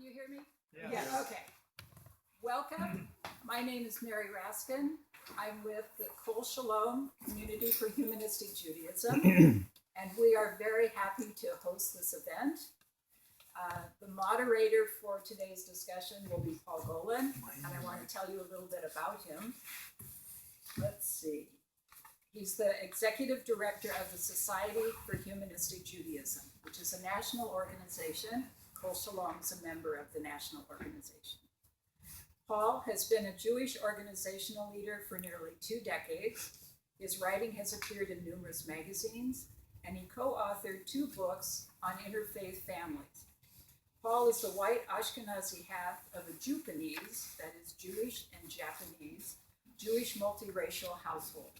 you hear me? Yeah. Okay. Welcome. My name is Mary Raskin. I'm with the Kol Shalom Community for Humanistic Judaism, and we are very happy to host this event. The moderator for today's discussion will be Paul Golan, and I want to tell you a little bit about him. Let's see. He's the executive director of the Society for Humanistic Judaism, which is a national organization. Kol Shalom is a member of the national organization. Paul has been a Jewish organizational leader for nearly 2 decades. His writing has appeared in numerous magazines, and he co-authored 2 books on interfaith families. Paul is the white Ashkenazi half of a Jupanese, that is Jewish and Japanese, Jewish multiracial household.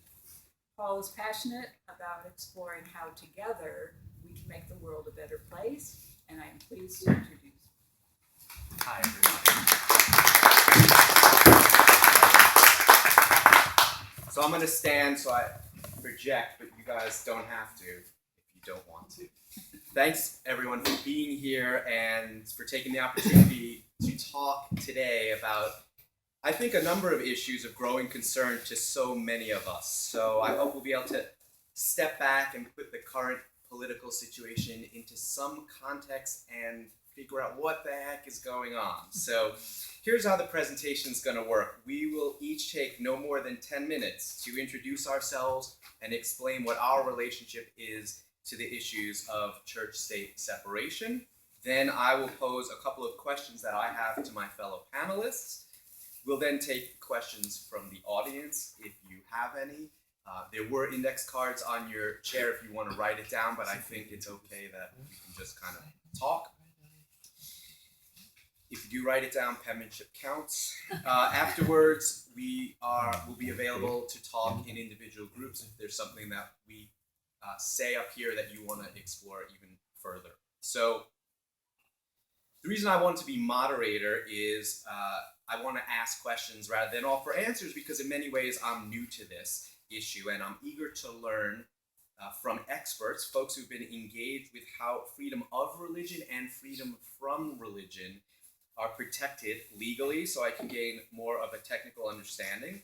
Paul is passionate about exploring how together we can make the world a better place, and I am pleased to introduce him. Hi, everyone. So I'm going to stand so I project, but you guys don't have to if you don't want to. Thanks, everyone, for being here and for taking the opportunity to talk today about, I think, a number of issues of growing concern to so many of us. So I hope we'll be able to step back and put the current political situation into some context and figure out what the heck is going on. So here's how the presentation is going to work. We will each take no more than 10 minutes to introduce ourselves and explain what our relationship is to the issues of church-state separation. Then I will pose a couple of questions that I have to my fellow panelists. We'll then take questions from the audience if you have any. There were index cards on your chair if you want to write it down, but I think it's okay that we can just kind of talk. If you do write it down, penmanship counts. Afterwards, we'll be available to talk in individual groups if there's something that we say up here that you want to explore even further. So the reason I want to be moderator is I want to ask questions rather than offer answers, because in many ways I'm new to this issue and I'm eager to learn from experts, folks who've been engaged with how freedom of religion and freedom from religion are protected legally, so I can gain more of a technical understanding,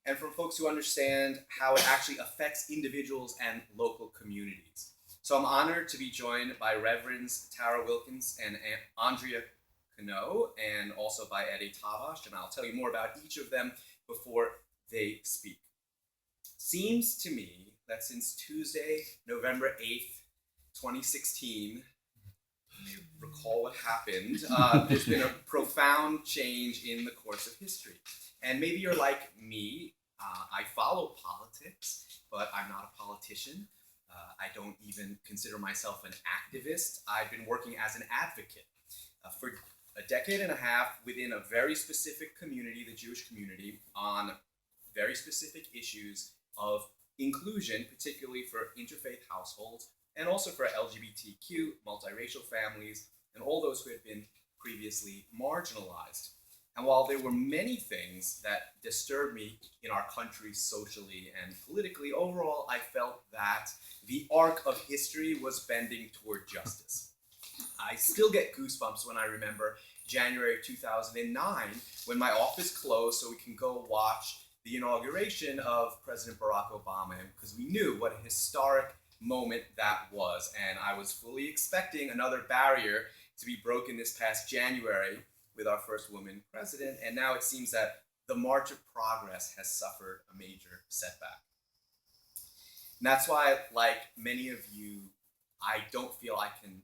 and from folks who understand how it actually affects individuals and local communities. So I'm honored to be joined by Reverends Tara Wilkins and Andrea Cano, and also by Eddie Tavash, and I'll tell you more about each of them before they speak. Seems to me that since Tuesday, November 8th, 2016, you may recall what happened, there's been a profound change in the course of history. And maybe you're like me, I follow politics, but I'm not a politician. I don't even consider myself an activist. I've been working as an advocate for a decade and a half within a very specific community, the Jewish community, on very specific issues of inclusion, particularly for interfaith households, and also for LGBTQ, multiracial families, and all those who had been previously marginalized. And while there were many things that disturbed me in our country socially and politically, overall I felt that the arc of history was bending toward justice. I still get goosebumps when I remember January 2009, when my office closed so we can go watch the inauguration of President Barack Obama, because we knew what a historic moment that was. And I was fully expecting another barrier to be broken this past January with our first woman president, and now it seems that the march of progress has suffered a major setback. And that's why, like many of you, I don't feel I can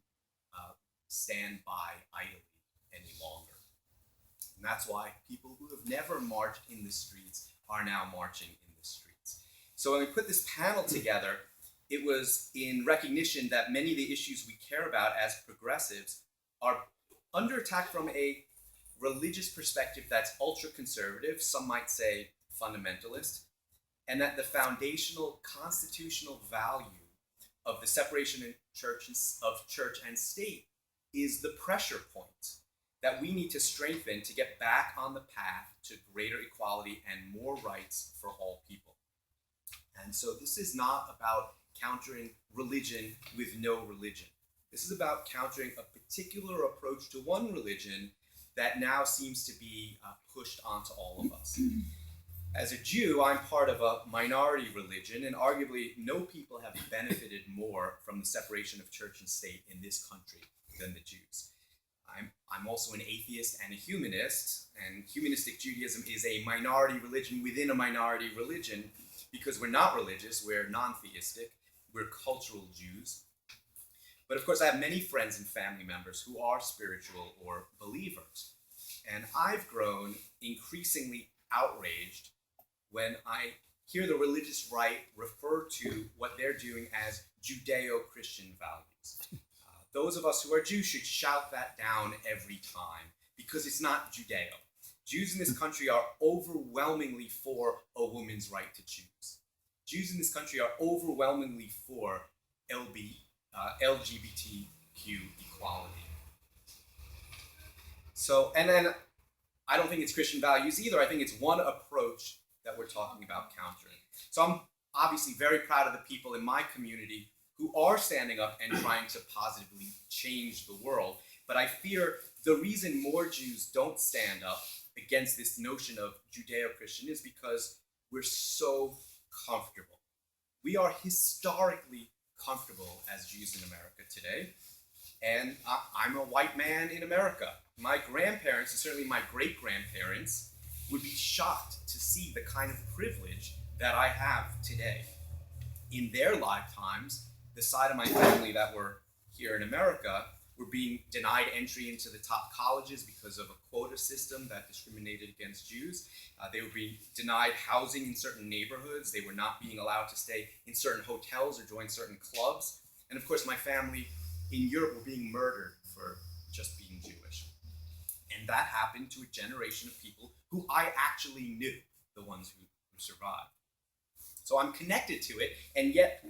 stand by idly any longer. And that's why people who have never marched in the streets are now marching in the streets. So when we put this panel together, it was in recognition that many of the issues we care about as progressives are under attack from a religious perspective that's ultra-conservative, some might say fundamentalist, and that the foundational constitutional value of the separation of church and state is the pressure point that we need to strengthen to get back on the path to greater equality and more rights for all people. And so this is not about countering religion with no religion. This is about countering a particular approach to one religion that now seems to be pushed onto all of us. As a Jew, I'm part of a minority religion, and arguably no people have benefited more from the separation of church and state in this country than the Jews. I'm also an atheist and a humanist, and humanistic Judaism is a minority religion within a minority religion because we're not religious, we're non-theistic, we're cultural Jews. But of course, I have many friends and family members who are spiritual or believers, and I've grown increasingly outraged when I hear the religious right refer to what they're doing as Judeo-Christian values. Those of us who are Jews should shout that down every time because it's not Judeo. Jews in this country are overwhelmingly for a woman's right to choose. Jews in this country are overwhelmingly for LGBTQ equality. So, and then I don't think it's Christian values either. I think it's one approach that we're talking about countering. So I'm obviously very proud of the people in my community who are standing up and trying to positively change the world. But I fear the reason more Jews don't stand up against this notion of Judeo-Christian is because we're so comfortable. We are historically comfortable as Jews in America today. And I'm a white man in America. My grandparents, and certainly my great-grandparents, would be shocked to see the kind of privilege that I have today. In their lifetimes, the side of my family that were here in America were being denied entry into the top colleges because of a quota system that discriminated against Jews. They were being denied housing in certain neighborhoods. They were not being allowed to stay in certain hotels or join certain clubs. And of course, my family in Europe were being murdered for just being Jewish. And that happened to a generation of people who I actually knew, the ones who survived. So I'm connected to it, and yet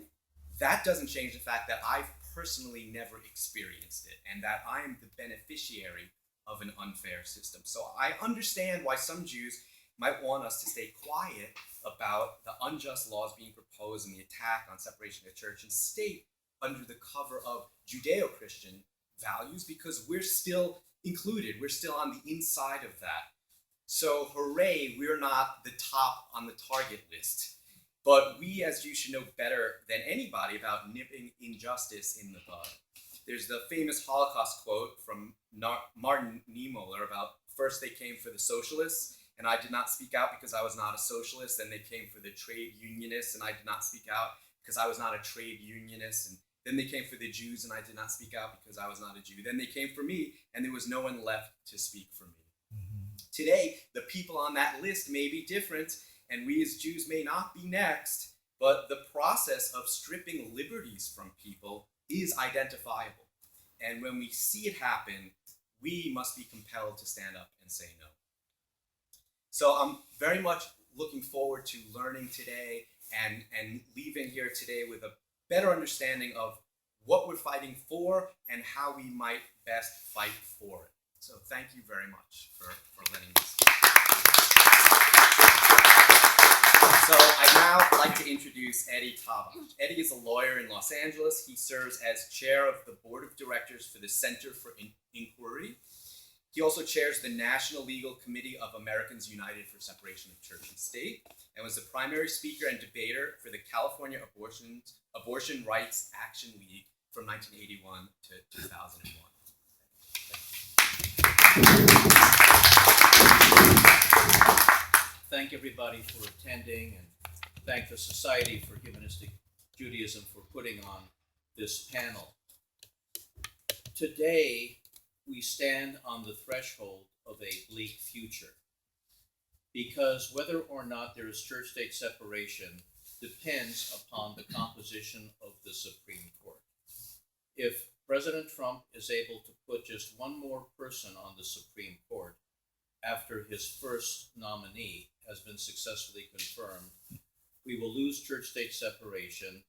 that doesn't change the fact that I've personally never experienced it and that I am the beneficiary of an unfair system. So I understand why some Jews might want us to stay quiet about the unjust laws being proposed and the attack on separation of church and state under the cover of Judeo-Christian values, because we're still included. We're still on the inside of that. So hooray, we're not the top on the target list. But we as Jews should know better than anybody about nipping injustice in the bud. There's the famous Holocaust quote from Martin Niemöller about first they came for the socialists, and I did not speak out because I was not a socialist. Then they came for the trade unionists, and I did not speak out because I was not a trade unionist. And then they came for the Jews, and I did not speak out because I was not a Jew. Then they came for me, and there was no one left to speak for me. Mm-hmm. Today, the people on that list may be different, and we as Jews may not be next, but the process of stripping liberties from people is identifiable. And when we see it happen, we must be compelled to stand up and say no. So I'm very much looking forward to learning today and leaving here today with a better understanding of what we're fighting for and how we might best fight for it. So thank you very much for letting me speak. So I'd now like to introduce Eddie Tabach. Eddie is a lawyer in Los Angeles. He serves as chair of the board of directors for the Center for Inquiry. He also chairs the National Legal Committee of Americans United for Separation of Church and State, and was the primary speaker and debater for the California Abortion Rights Action League from 1981 to 2001. Thank everybody for attending, and thank the Society for Humanistic Judaism for putting on this panel. Today, we stand on the threshold of a bleak future, because whether or not there is church-state separation depends upon the composition of the Supreme Court. If President Trump is able to put just one more person on the Supreme Court after his first nominee has been successfully confirmed, we will lose church-state separation,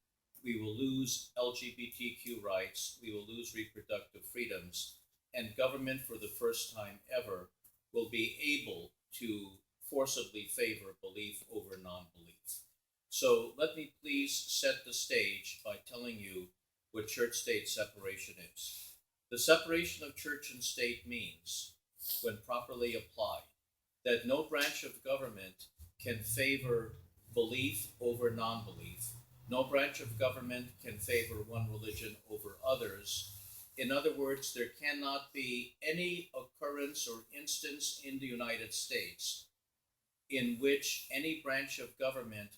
we will lose LGBTQ rights, we will lose reproductive freedoms, and government for the first time ever will be able to forcibly favor belief over non-belief. So let me please set the stage by telling you what church-state separation is. The separation of church and state means, when properly applied, that no branch of government can favor belief over non-belief. No branch of government can favor one religion over others. In other words, there cannot be any occurrence or instance in the United States in which any branch of government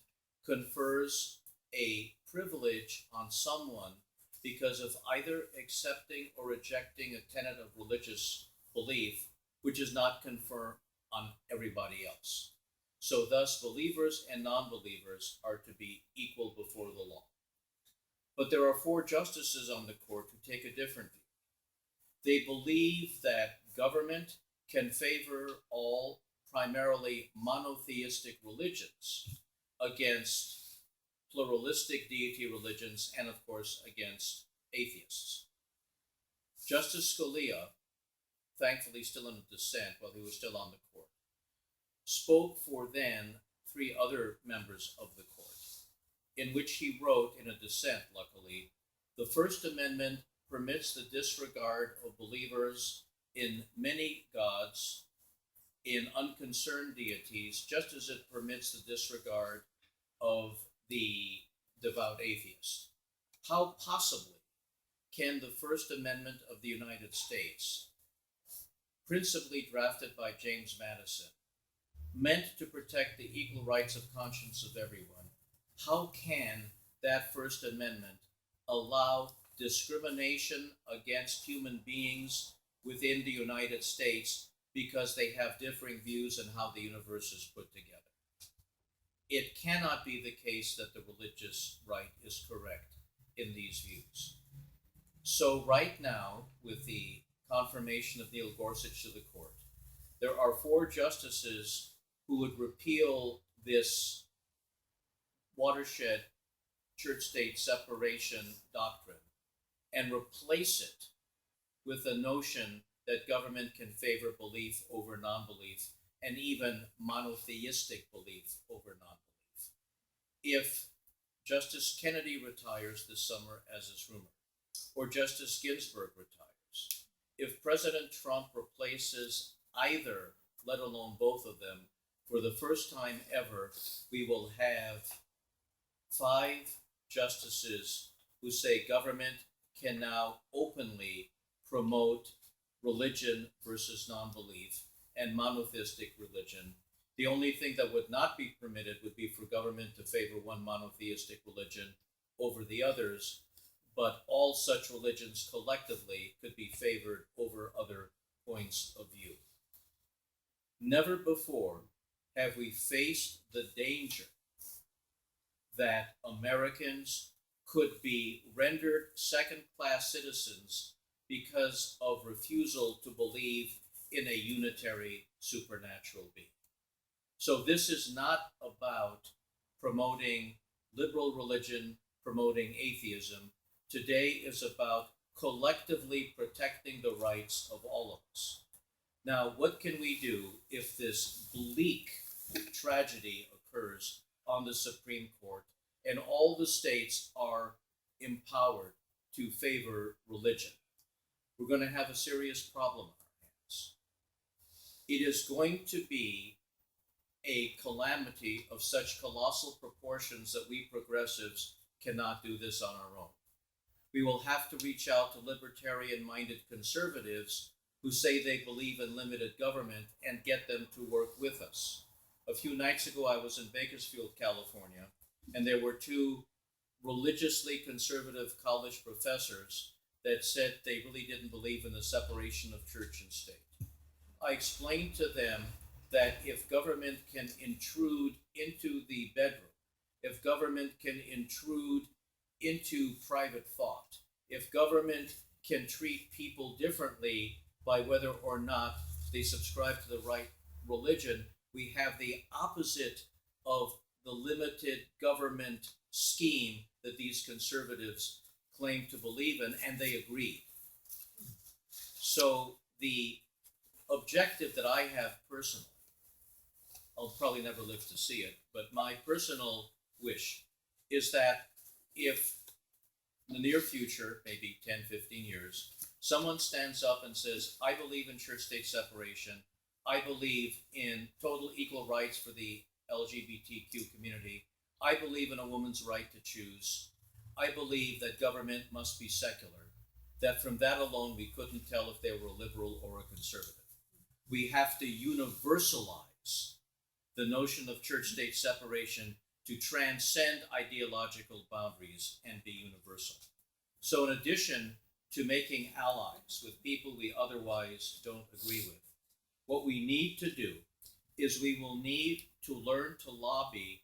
confers a privilege on someone because of either accepting or rejecting a tenet of religious belief, which is not conferred on everybody else. So thus, believers and non-believers are to be equal before the law. But there are 4 justices on the court who take a different view. They believe that government can favor all primarily monotheistic religions against pluralistic deity religions and, of course, against atheists. Justice Scalia, thankfully still in dissent while he was still on the court, spoke for then 3 other members of the court, in which he wrote in a dissent, luckily, the First Amendment permits the disregard of believers in many gods, in unconcerned deities, just as it permits the disregard of the devout atheist. How possibly can the First Amendment of the United States, principally drafted by James Madison, meant to protect the equal rights of conscience of everyone, how can that First Amendment allow discrimination against human beings within the United States because they have differing views on how the universe is put together? It cannot be the case that the religious right is correct in these views. So right now, with the confirmation of Neil Gorsuch to the court, there are 4 justices who would repeal this watershed church-state separation doctrine and replace it with the notion that government can favor belief over non-belief and even monotheistic belief over non-belief. If Justice Kennedy retires this summer, as is rumored, or Justice Ginsburg retires, if President Trump replaces either, let alone both of them, for the first time ever, we will have 5 justices who say government can now openly promote religion versus non-belief and monotheistic religion. The only thing that would not be permitted would be for government to favor one monotheistic religion over the others, but all such religions collectively could be favored over other points of view. Never before have we faced the danger that Americans could be rendered second-class citizens because of refusal to believe in a unitary supernatural being. So this is not about promoting liberal religion, promoting atheism. Today is about collectively protecting the rights of all of us. Now, what can we do if this bleak tragedy occurs on the Supreme Court and all the states are empowered to favor religion? We're going to have a serious problem on our hands. It is going to be a calamity of such colossal proportions that we progressives cannot do this on our own. We will have to reach out to libertarian-minded conservatives who say they believe in limited government and get them to work with us. A few nights ago, I was in Bakersfield, California, and there were 2 religiously conservative college professors that said they really didn't believe in the separation of church and state. I explained to them that if government can intrude into the bedroom, if government can intrude into private thought, if government can treat people differently by whether or not they subscribe to the right religion, we have the opposite of the limited government scheme that these conservatives claim to believe in, and they agree. So the objective that I have personally, I'll probably never live to see it, but my personal wish is that if in the near future, maybe 10, 15 years, someone stands up and says, I believe in church-state separation. I believe in total equal rights for the LGBTQ community. I believe in a woman's right to choose. I believe that government must be secular. That from that alone, we couldn't tell if they were a liberal or a conservative. We have to universalize the notion of church-state separation to transcend ideological boundaries and be universal. So in addition to making allies with people we otherwise don't agree with, what we need to do is we will need to learn to lobby,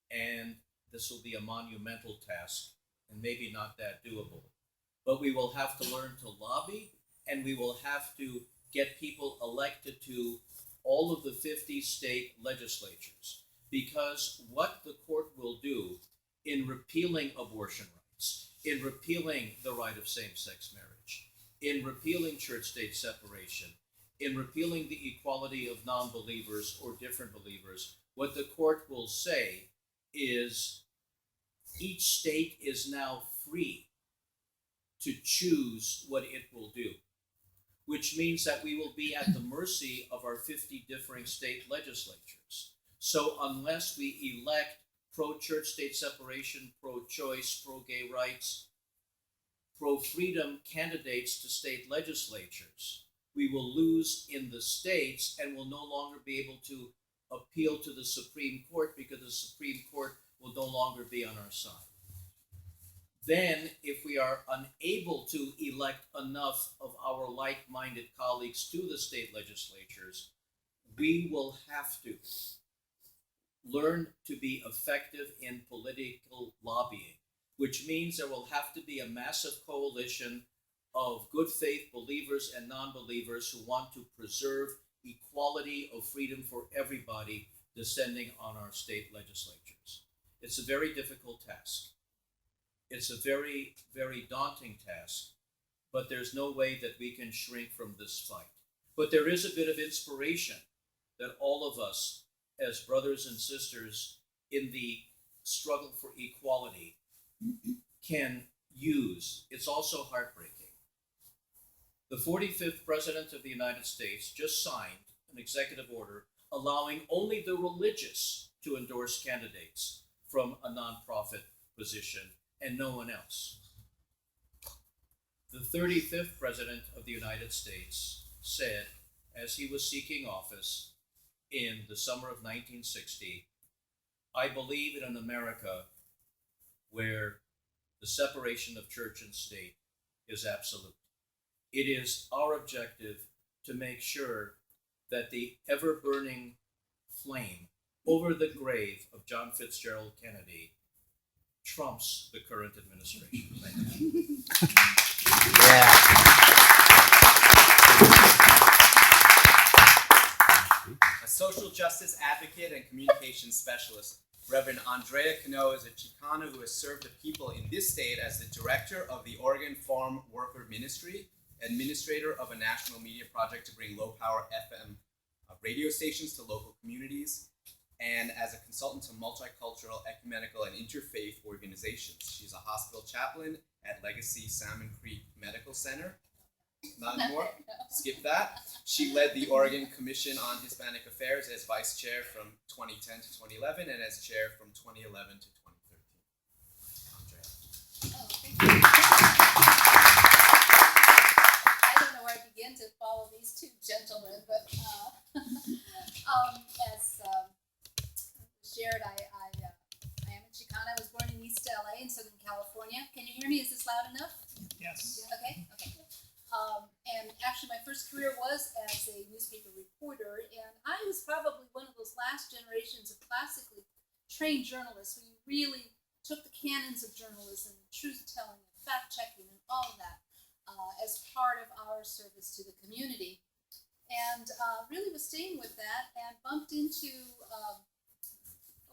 and this will be a monumental task and maybe not that doable, but we will have to learn to lobby, and we will have to get people elected to all of the 50 state legislatures, because what the court will do in repealing abortion rights, in repealing the right of same-sex marriage, in repealing church-state separation, in repealing the equality of non-believers or different believers, what the court will say is each state is now free to choose what it will do, which means that we will be at the mercy of our 50 differing state legislatures. So unless we elect pro-church state separation, pro-choice, pro-gay rights, pro-freedom candidates to state legislatures, we will lose in the states and will no longer be able to appeal to the Supreme Court, because the Supreme Court will no longer be on our side. Then, if we are unable to elect enough of our like-minded colleagues to the state legislatures, we will have to learn to be effective in political lobbying, which means there will have to be a massive coalition of good faith believers and non-believers who want to preserve equality of freedom for everybody descending on our state legislatures. It's a very difficult task. It's a very, very daunting task, but there's no way that we can shrink from this fight. But there is a bit of inspiration that all of us, as brothers and sisters in the struggle for equality, can use. It's also heartbreaking. The 45th President of the United States just signed an executive order allowing only the religious to endorse candidates from a nonprofit position and no one else. The 35th President of the United States said, as he was seeking office in the summer of 1960, I believe in an America where the separation of church and state is absolute. It is our objective to make sure that the ever-burning flame over the grave of John Fitzgerald Kennedy trumps the current administration. Thank you. Yeah. A social justice advocate and communications specialist, Reverend Andrea Cano is a Chicana who has served the people in this state as the director of the Oregon Farm Worker Ministry, administrator of a national media project to bring low-power FM radio stations to local communities, and as a consultant to multicultural, ecumenical, and interfaith organizations. She's a hospital chaplain at Legacy Salmon Creek Medical Center. Not anymore? Skip that. She led the Oregon Commission on Hispanic Affairs as vice chair from 2010 to 2011 and as chair from 2011 to 2013. Andrea. Oh, thank you. I don't know where to begin to follow these two gentlemen, but as shared, I am a Chicana. I was born in East LA in Southern California. Can you hear me? Is this loud enough? Yes. Okay. And actually my first career was as a newspaper reporter, and I was probably one of those last generations of classically trained journalists who really took the canons of journalism, truth-telling, and fact-checking, and all of that as part of our service to the community. And really was staying with that, and bumped into,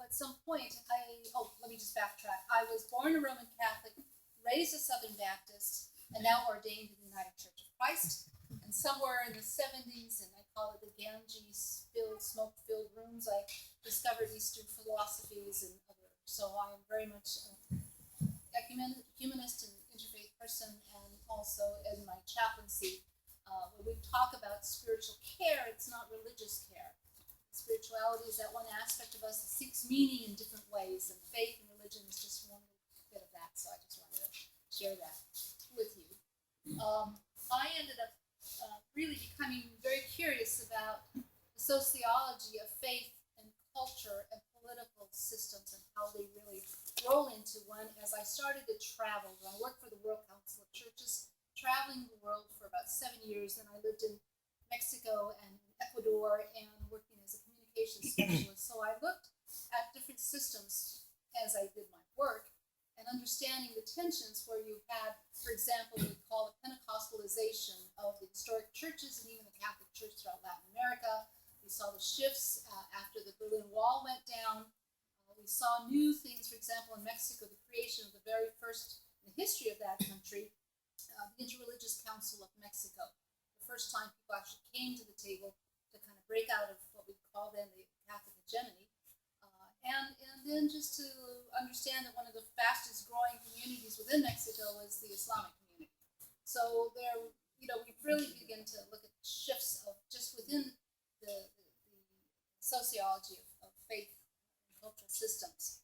at some point, let me just backtrack. I was born a Roman Catholic, raised a Southern Baptist, and now ordained in the United Church of Christ. And somewhere in the 70s, and I call it the Ganges-filled, smoke-filled rooms, I discovered Eastern philosophies and other. So I am very much ecumenist and person and also in my chaplaincy. When we talk about spiritual care, it's not religious care. Spirituality is that one aspect of us that seeks meaning in different ways, and faith and religion is just one bit of that. So I just wanted to share that with you. I ended up really becoming very curious about the sociology of faith and culture and political systems and how they really roll into one as I started to travel. I worked for the World Council of Churches, traveling the world for about 7 years, and I lived in Mexico and Ecuador and working as a communications specialist. So I looked at different systems as I did my work and understanding the tensions where you had, for example, we call it Pentecostalization of the historic churches and even the Catholic Church throughout Latin America. We saw the shifts after the Berlin Wall went down. We saw new things, for example, in Mexico, the creation of the very first in the history of that country, the Interreligious Council of Mexico. The first time people actually came to the table to kind of break out of what we call then the Catholic hegemony. And then just to understand that one of the fastest growing communities within Mexico is the Islamic community. So there, we really begin to look at shifts of just within the sociology of faith and cultural systems.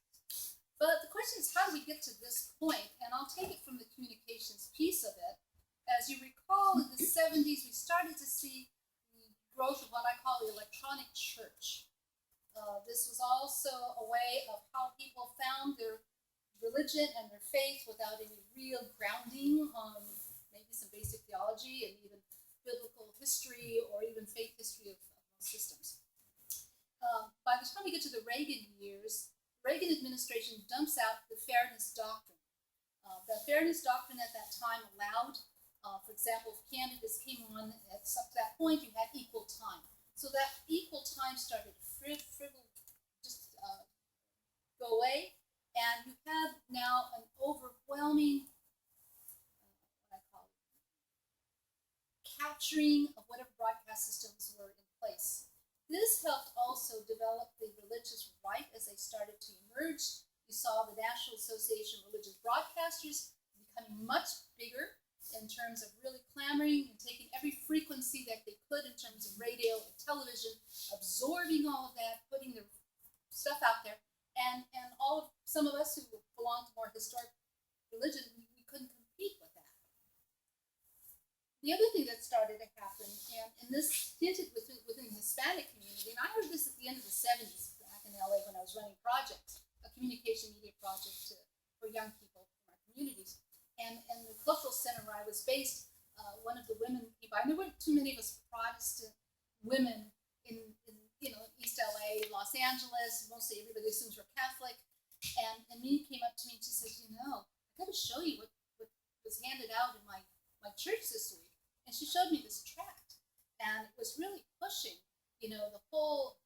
But the question is, how do we get to this point? And I'll take it from the communications piece of it. As you recall, in the 70s, we started to see the growth of what I call the electronic church. This was also a way of how people found their religion and their faith without any real grounding on maybe some basic theology and even biblical history or even faith history of most systems. By the time we get to the Reagan years, Reagan administration dumps out the fairness doctrine. The fairness doctrine at that time allowed, for example, if candidates came on at up to that point, you had equal time. So that equal time started to go away, and you have now an overwhelming, what I call it, capturing of whatever broadcast systems were in place. This helped also develop the religious right as they started to emerge. You saw the National Association of Religious Broadcasters becoming much bigger in terms of really clamoring and taking every frequency that they could in terms of radio and television, absorbing all of that, putting their stuff out there. And some of us who belong to more historic religion, we couldn't compete with that. The other thing that started to happen, and this hinted within the Hispanic community, and I heard this at the end of the 70s back in LA when I was running projects, a communication media project for young people from our communities. And the cultural center where I was based, one of the women came by, and there weren't too many of us Protestant women in East LA, Los Angeles. Mostly everybody assumes we're Catholic. And Minnie came up to me and she said, I got to show you what was handed out in my church this week. And she showed me this tract. And it was really pushing, the whole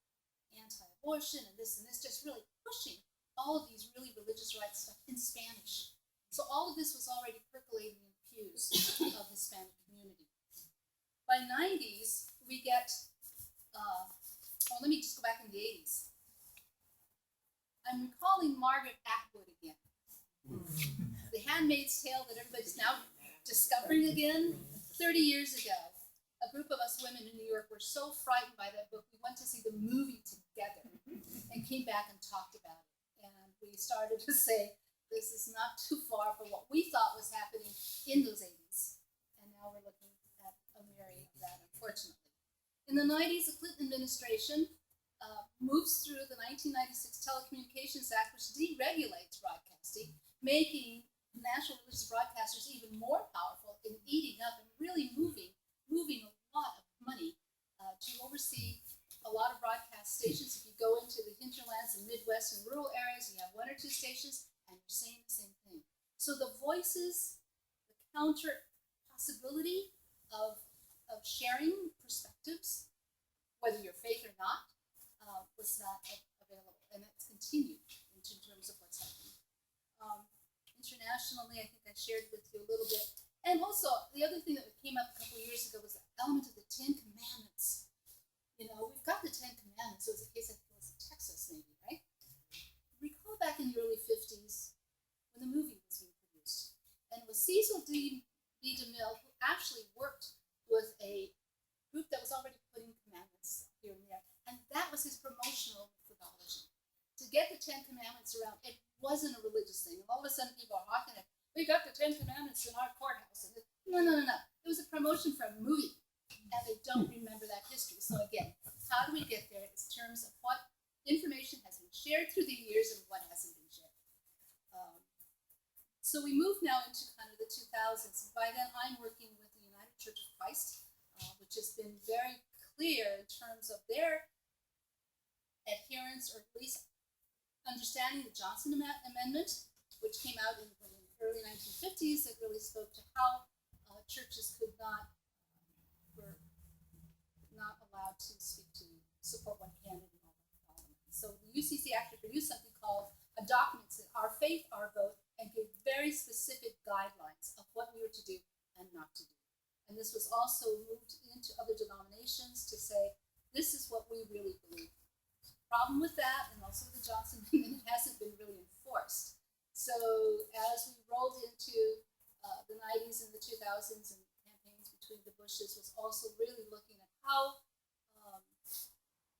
anti-abortion and this, just really pushing all of these really religious rights stuff in Spanish. So all of this was already percolating in pews of the Hispanic community. By 90s, we get, let me just go back in the 80s. I'm recalling Margaret Atwood again. The Handmaid's Tale that everybody's now discovering again. 30 years ago, a group of us women in New York were so frightened by that book, we went to see the movie together and came back and talked about it. And we started to say, this is not too far from what we thought was happening in those 80s. And now we're looking at a myriad of that, unfortunately. In the 90s, the Clinton administration moves through the 1996 Telecommunications Act, which deregulates broadcasting, making national religious broadcasters even more powerful in eating up and really moving a lot of money to oversee a lot of broadcast stations. If you go into the hinterlands and Midwest and rural areas, you have 1 or 2 stations, and you're saying the same thing. So the voices, the counter possibility of sharing perspectives, whether you're faith or not, was not available, and that's continued in terms of what's happening. Internationally, I think I shared with you a little bit. And also, the other thing that came up a couple of years ago was the element of the 10 Commandments. We've got the 10 Commandments. It was a case, I think it was in Texas, maybe, right? Recall back in the early 50s when the movie was being produced, and it was Cecil B. DeMille, who actually worked with a group that was already putting commandments here and there, and that was his promotional methodology. To get the Ten Commandments around, it wasn't a religious thing. All of a sudden, people are hawking it. We got the Ten Commandments in our courthouse. And no. It was a promotion for a movie, and they don't remember that history. So again, how do we get there? It's in terms of what information has been shared through the years and what hasn't been shared. So we move now into kind of the 2000s. By then, I'm working with the United Church of Christ, which has been very clear in terms of their adherence, or at least understanding the Johnson Amendment, which came out in the early 1950s. It really spoke to how churches were not allowed to support one candidate in all the parliament. So the UCC actually produced something called a document that Our Faith, Our Vote, and gave very specific guidelines of what we were to do and not to do. And this was also moved into other denominations to say, this is what we really believe. The problem with that, and also the Johnson Amendment, it hasn't been really enforced. So as we rolled into the 90s and the 2000s, and campaigns between the Bushes was also really looking at how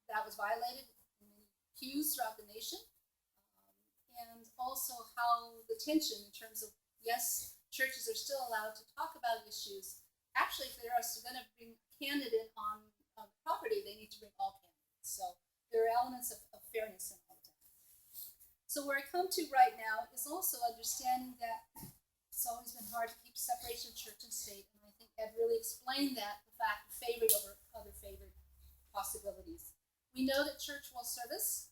that was violated in many pews throughout the nation, and also how the tension in terms of, yes, churches are still allowed to talk about issues. Actually, if they're going to bring a candidate on property, they need to bring all candidates. So there are elements of fairness in all of that. So where I come to right now is also understanding that it's always been hard to keep separation of church and state, and I think Ed really explained that, the fact of favored over other favored possibilities. We know that church world service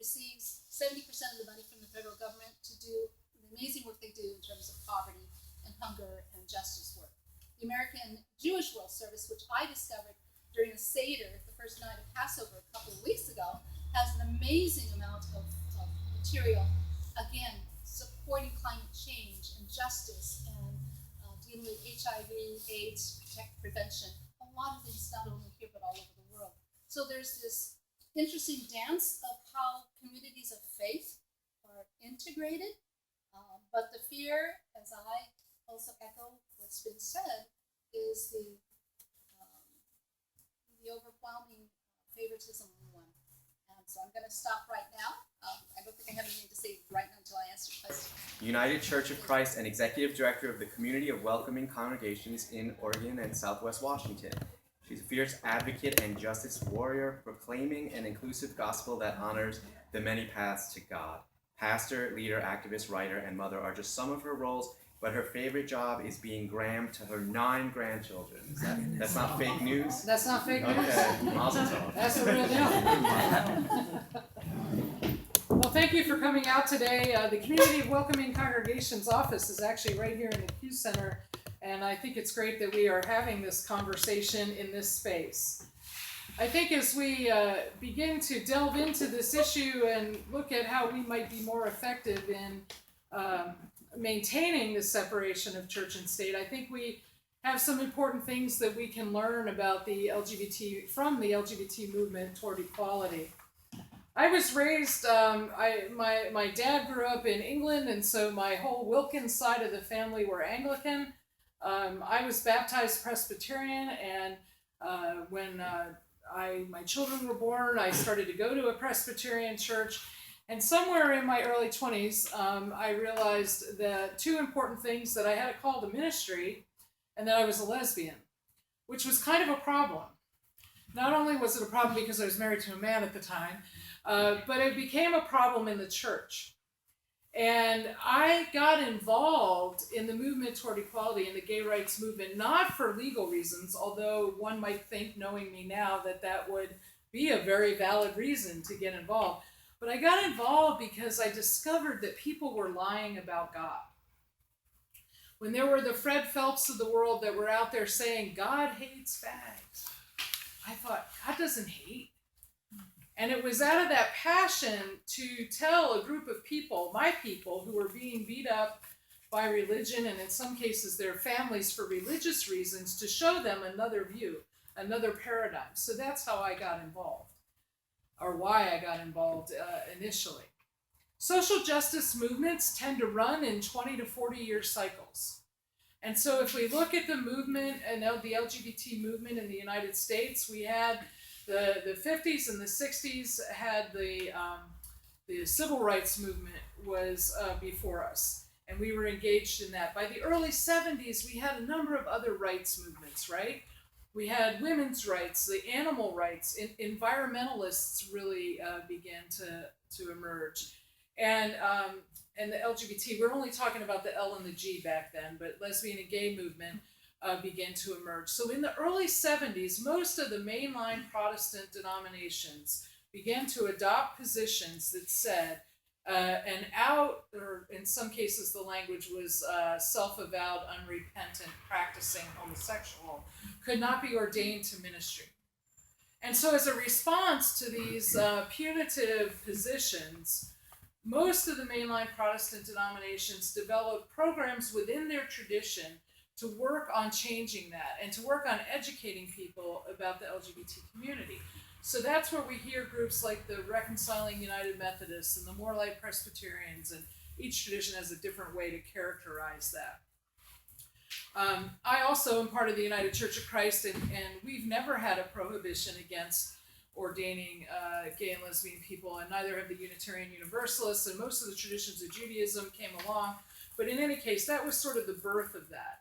receives 70% of the money from the federal government to do the amazing work they do in terms of poverty and hunger and justice work. The American Jewish World Service, which I discovered during the Seder, the first night of Passover a couple of weeks ago, has an amazing amount of material, again, supporting climate change and justice and dealing with HIV, AIDS, prevention, a lot of things not only here but all over the world. So there's this interesting dance of how communities of faith are integrated, but the fear, as I also echo what's been said, is the overwhelming favoritism on one. And so I'm going to stop right now. I don't think I have anything to say right now until I answer your question. United Church of Christ and Executive Director of the Community of Welcoming Congregations in Oregon and Southwest Washington. She's a fierce advocate and justice warrior, proclaiming an inclusive gospel that honors the many paths to God. Pastor, leader, activist, writer, and mother are just some of her roles, but her favorite job is being Gram to her 9 grandchildren. That's not fake news? That's not fake news. Okay, mazel tov. That's the real deal. Well, thank you for coming out today. The Community of Welcoming Congregations office is actually right here in the Q Center, and I think it's great that we are having this conversation in this space. I think as we begin to delve into this issue and look at how we might be more effective in maintaining the separation of church and state, I think we have some important things that we can learn about the from the LGBT movement toward equality. I was raised, my dad grew up in England, and so my whole Wilkins side of the family were Anglican. I was baptized Presbyterian, and when my children were born, I started to go to a Presbyterian church. And somewhere in my early 20s, I realized that 2 important things: that I had a call to ministry, and that I was a lesbian, which was kind of a problem. Not only was it a problem because I was married to a man at the time, but it became a problem in the church. And I got involved in the movement toward equality, in the gay rights movement, not for legal reasons, although one might think, knowing me now, that that would be a very valid reason to get involved. But I got involved because I discovered that people were lying about God. When there were the Fred Phelps of the world that were out there saying, God hates fags, I thought, God doesn't hate. And it was out of that passion to tell a group of people, my people, who were being beat up by religion, and in some cases their families for religious reasons, to show them another view, another paradigm. So that's how I got involved, or why I got involved initially. Social justice movements tend to run in 20 to 40 year cycles. And so if we look at the movement and the LGBT movement in the United States, we had the 50s and the 60s had the civil rights movement was before us, and we were engaged in that. By the early 70s, we had a number of other rights movements, right? We had women's rights, the animal rights, environmentalists really began to emerge. And the LGBT, we're only talking about the L and the G back then, but lesbian and gay movement began to emerge. So in the early 70s, most of the mainline Protestant denominations began to adopt positions that said an out, or in some cases the language was self-avowed, unrepentant, practicing homosexual, could not be ordained to ministry. And so as a response to these punitive positions, most of the mainline Protestant denominations developed programs within their tradition to work on changing that and to work on educating people about the LGBT community. So that's where we hear groups like the Reconciling United Methodists and the More Light Presbyterians, and each tradition has a different way to characterize that. I also am part of the United Church of Christ, and we've never had a prohibition against ordaining gay and lesbian people, and neither have the Unitarian Universalists, and most of the traditions of Judaism came along. But in any case, that was sort of the birth of that.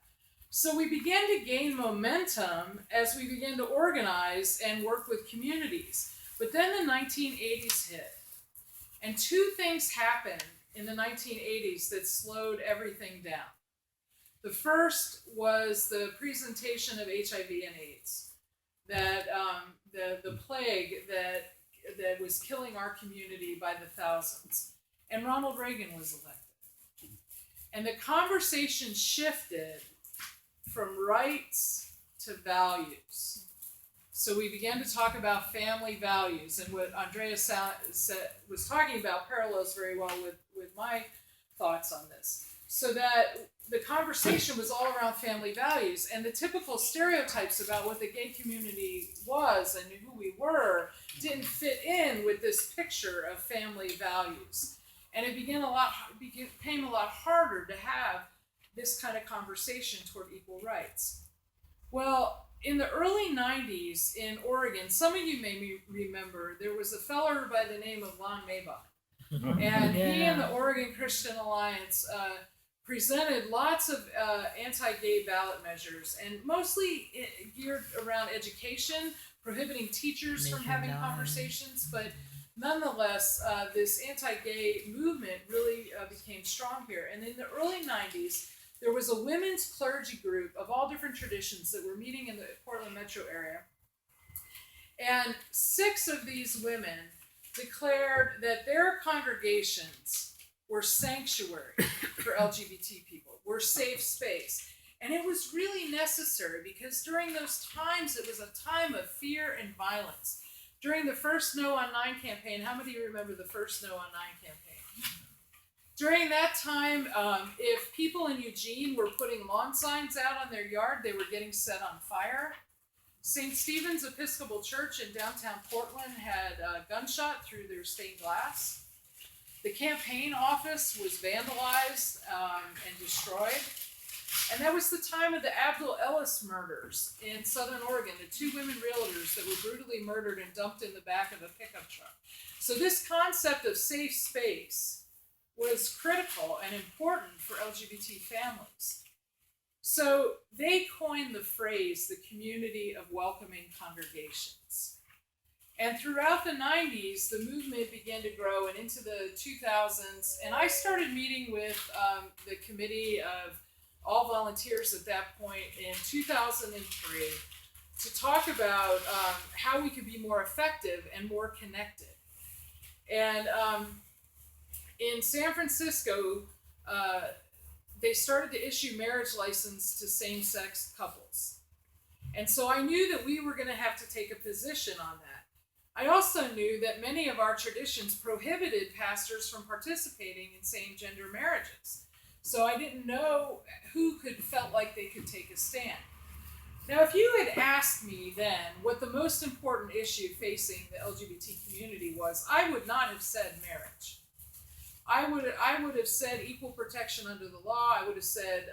So we began to gain momentum as we began to organize and work with communities. But then the 1980s hit, and two things happened in the 1980s that slowed everything down. The first was the presentation of HIV and AIDS, that the plague that was killing our community by the thousands. And Ronald Reagan was elected. And the conversation shifted from rights to values. So we began to talk about family values, and what Andrea was talking about parallels very well with my thoughts on this. So that the conversation was all around family values, and the typical stereotypes about what the gay community was and who we were didn't fit in with this picture of family values. And it became a lot harder to have this kind of conversation toward equal rights. Well, in the early 90s in Oregon, some of you may remember, there was a fellow by the name of Lon Maybach. And he and the Oregon Christian Alliance presented lots of anti-gay ballot measures, and mostly geared around education, prohibiting teachers from having conversations, but nonetheless, this anti-gay movement really became strong here. And in the early 90s, there was a women's clergy group of all different traditions that were meeting in the Portland metro area. And 6 of these women declared that their congregations were sanctuary for LGBT people, were safe space. And it was really necessary because during those times, it was a time of fear and violence. During the first No on 9 campaign, how many of you remember the first No on 9 campaign? During that time, if people in Eugene were putting lawn signs out on their yard, they were getting set on fire. St. Stephen's Episcopal Church in downtown Portland had a gunshot through their stained glass. The campaign office was vandalized and destroyed. And that was the time of the Abdul Ellis murders in Southern Oregon, the 2 women realtors that were brutally murdered and dumped in the back of a pickup truck. So this concept of safe space was critical and important for LGBT families. So they coined the phrase, the community of welcoming congregations. And throughout the 90s, the movement began to grow, and into the 2000s, and I started meeting with the committee of all volunteers at that point in 2003 to talk about how we could be more effective and more connected. And in San Francisco, they started to issue marriage license to same-sex couples. And so I knew that we were going to have to take a position on that. I also knew that many of our traditions prohibited pastors from participating in same-gender marriages. So I didn't know who felt like they could take a stand. Now, if you had asked me then what the most important issue facing the LGBT community was, I would not have said marriage. I would have said equal protection under the law. I would have said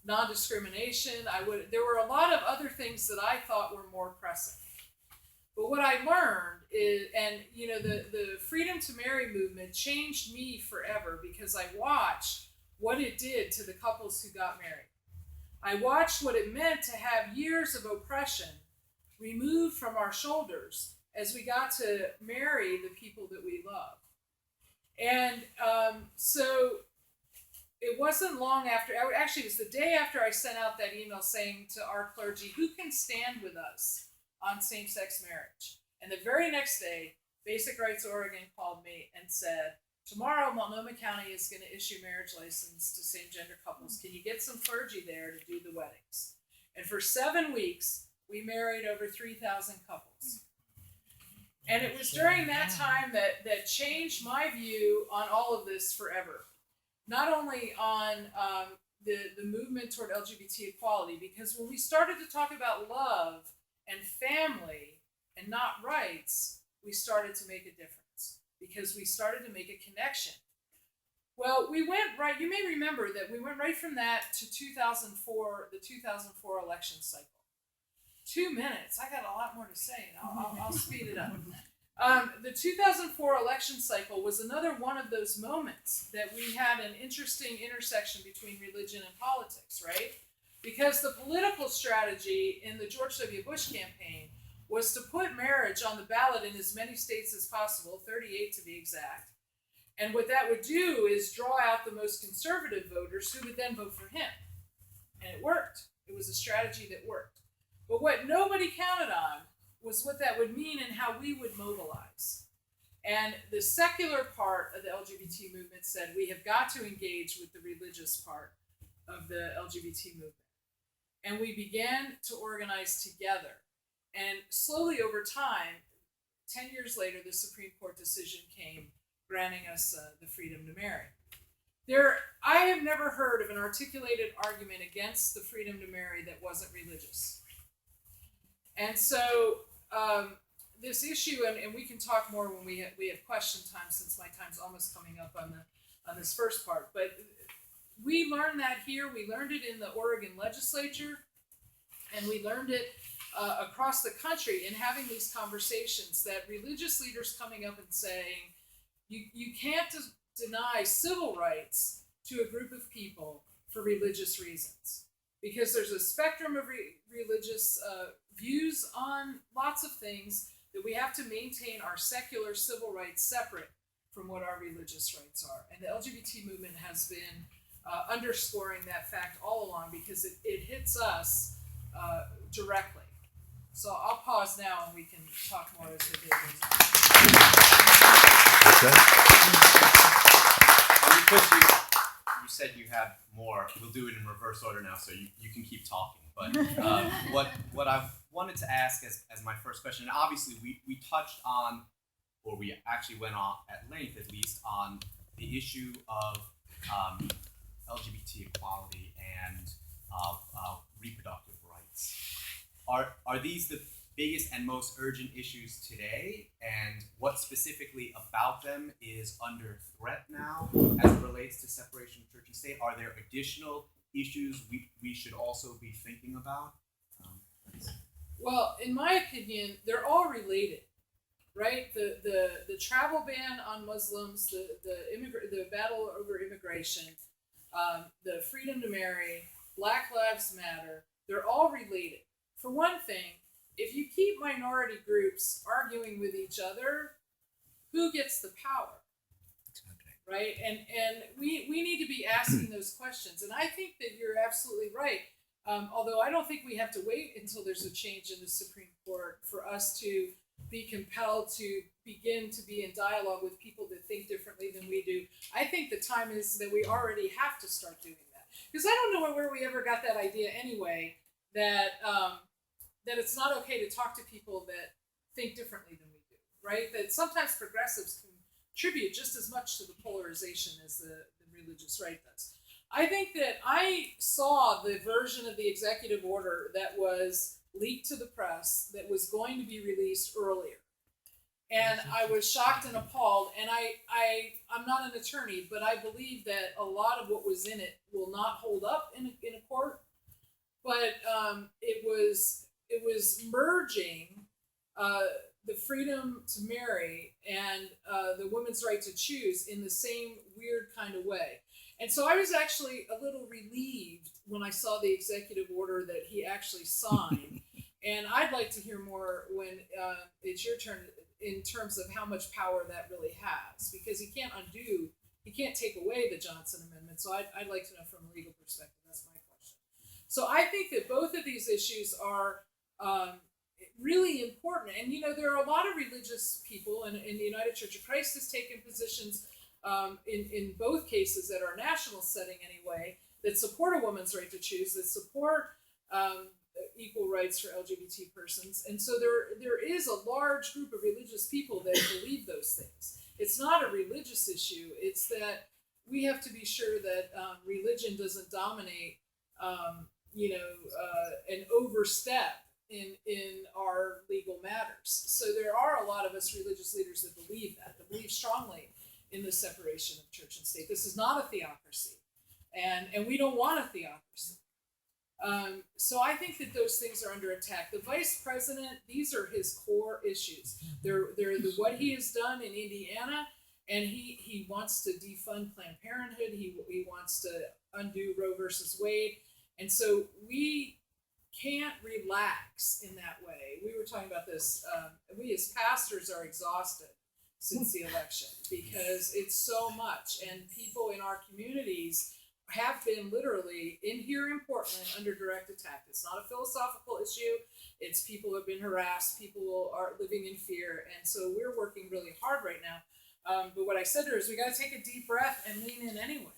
non-discrimination. There were a lot of other things that I thought were more pressing. But what I learned is, and the Freedom to Marry movement changed me forever because I watched what it did to the couples who got married. I watched what it meant to have years of oppression removed from our shoulders as we got to marry the people that we love. And so it wasn't long after, actually it was the day after I sent out that email saying to our clergy, who can stand with us on same-sex marriage? And the very next day, Basic Rights Oregon called me and said, tomorrow Multnomah County is going to issue marriage license to same-gender couples. Can you get some clergy there to do the weddings? And for 7 weeks, we married over 3,000 couples. And it was during that time that changed my view on all of this forever. Not only on the movement toward LGBT equality, because when we started to talk about love and family and not rights, we started to make a difference because we started to make a connection. Well, we went right, you may remember that we went right from that to 2004, the 2004 election cycle. 2 minutes, I got a lot more to say, and I'll speed it up. The 2004 election cycle was another one of those moments that we had an interesting intersection between religion and politics, right? Because the political strategy in the George W. Bush campaign was to put marriage on the ballot in as many states as possible, 38 to be exact. And what that would do is draw out the most conservative voters who would then vote for him. And it worked. It was a strategy that worked. But what nobody counted on was what that would mean and how we would mobilize. And the secular part of the LGBT movement said we have got to engage with the religious part of the LGBT movement. And we began to organize together. And slowly over time, 10 years later, the Supreme Court decision came granting us the freedom to marry. I have never heard of an articulated argument against the freedom to marry that wasn't religious. And so this issue, and we can talk more when we have question time, since my time's almost coming up on this first part. But we learned that here. We learned it in the Oregon legislature, and we learned it across the country in having these conversations, that religious leaders coming up and saying, you can't deny civil rights to a group of people for religious reasons. Because there's a spectrum of religious views on lots of things, that we have to maintain our secular civil rights separate from what our religious rights are. And the LGBT movement has been underscoring that fact all along, because it hits us directly. So I'll pause now and we can talk more as the day goes on. Because you said you had more, we'll do it in reverse order now, so you can keep talking. But what I wanted to ask as my first question, and obviously we touched on, or we actually went on at length at least, on the issue of LGBT equality and reproductive rights. Are these the biggest and most urgent issues today, and what specifically about them is under threat now as it relates to separation of church and state? Are there additional issues we should also be thinking about? Well, in my opinion, they're all related, right? The travel ban on Muslims, the battle over immigration, the freedom to marry, Black Lives Matter, they're all related. For one thing, if you keep minority groups arguing with each other, who gets the power? Right? And we need to be asking those questions. And I think that you're absolutely right. Although I don't think we have to wait until there's a change in the Supreme Court for us to be compelled to begin to be in dialogue with people that think differently than we do. I think the time is that we already have to start doing that. Because I don't know where we ever got that idea anyway, that it's not okay to talk to people that think differently than we do, right? That sometimes progressives contribute just as much to the polarization as the religious right does. I think that I saw the version of the executive order that was leaked to the press that was going to be released earlier. And I was shocked and appalled. And I'm not an attorney, but I believe that a lot of what was in it will not hold up in a court. But it was merging the freedom to marry and the woman's right to choose in the same weird kind of way. And so I was actually a little relieved when I saw the executive order that he actually signed. And I'd like to hear more when it's your turn in terms of how much power that really has, because he can't take away the Johnson Amendment. So I'd like to know from a legal perspective. That's my question. So I think that both of these issues are really important. And, there are a lot of religious people, and the United Church of Christ has taken positions in both cases at our national setting anyway, that support a woman's right to choose, that support equal rights for LGBT persons. And so there is a large group of religious people that believe those things. It's not a religious issue. It's that we have to be sure that religion doesn't dominate, and overstep in our legal matters. So there are a lot of us religious leaders that believe strongly in the separation of church and state. This is not a theocracy, and we don't want a theocracy. So I think that those things are under attack. The vice president, these are his core issues. They're what he has done in Indiana, and he wants to defund Planned Parenthood. He wants to undo Roe versus Wade, and so we can't relax in that way. We were talking about this. We as pastors are exhausted since the election because it's so much, and people in our communities have been literally here in Portland under direct attack. It's not a philosophical issue. It's people have been harassed. People are living in fear, and so we're working really hard right now. But what I said to her is, we got to take a deep breath and lean in anyway.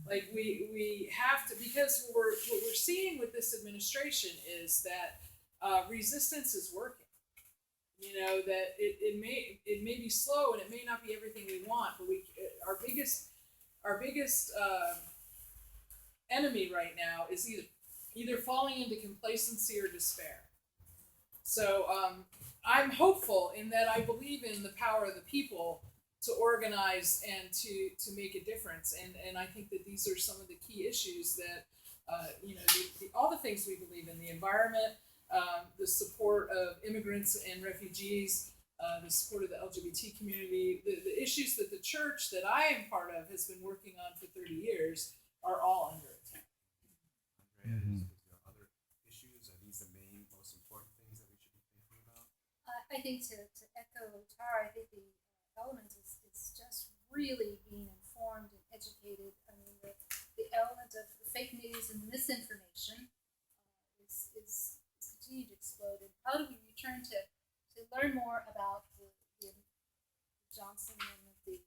Like we have to, because what we're seeing with this administration is that resistance is working. That it may be slow and it may not be everything we want, but our biggest enemy right now is either falling into complacency or despair. So I'm hopeful in that I believe in the power of the people to organize and to make a difference. And I think that these are some of the key issues that, all the things we believe in, the environment, the support of immigrants and refugees, the support of the LGBT community, the issues that the church that I am part of has been working on for 30 years are all under attack. Andrea, is there other issues? Are these the main, most important things that we should be thinking about? I think to echo Tara, I think the element is just really being informed and educated. I mean, the element of the fake news and misinformation is continuing to explode. And how do we return to learn more about the Johnson and the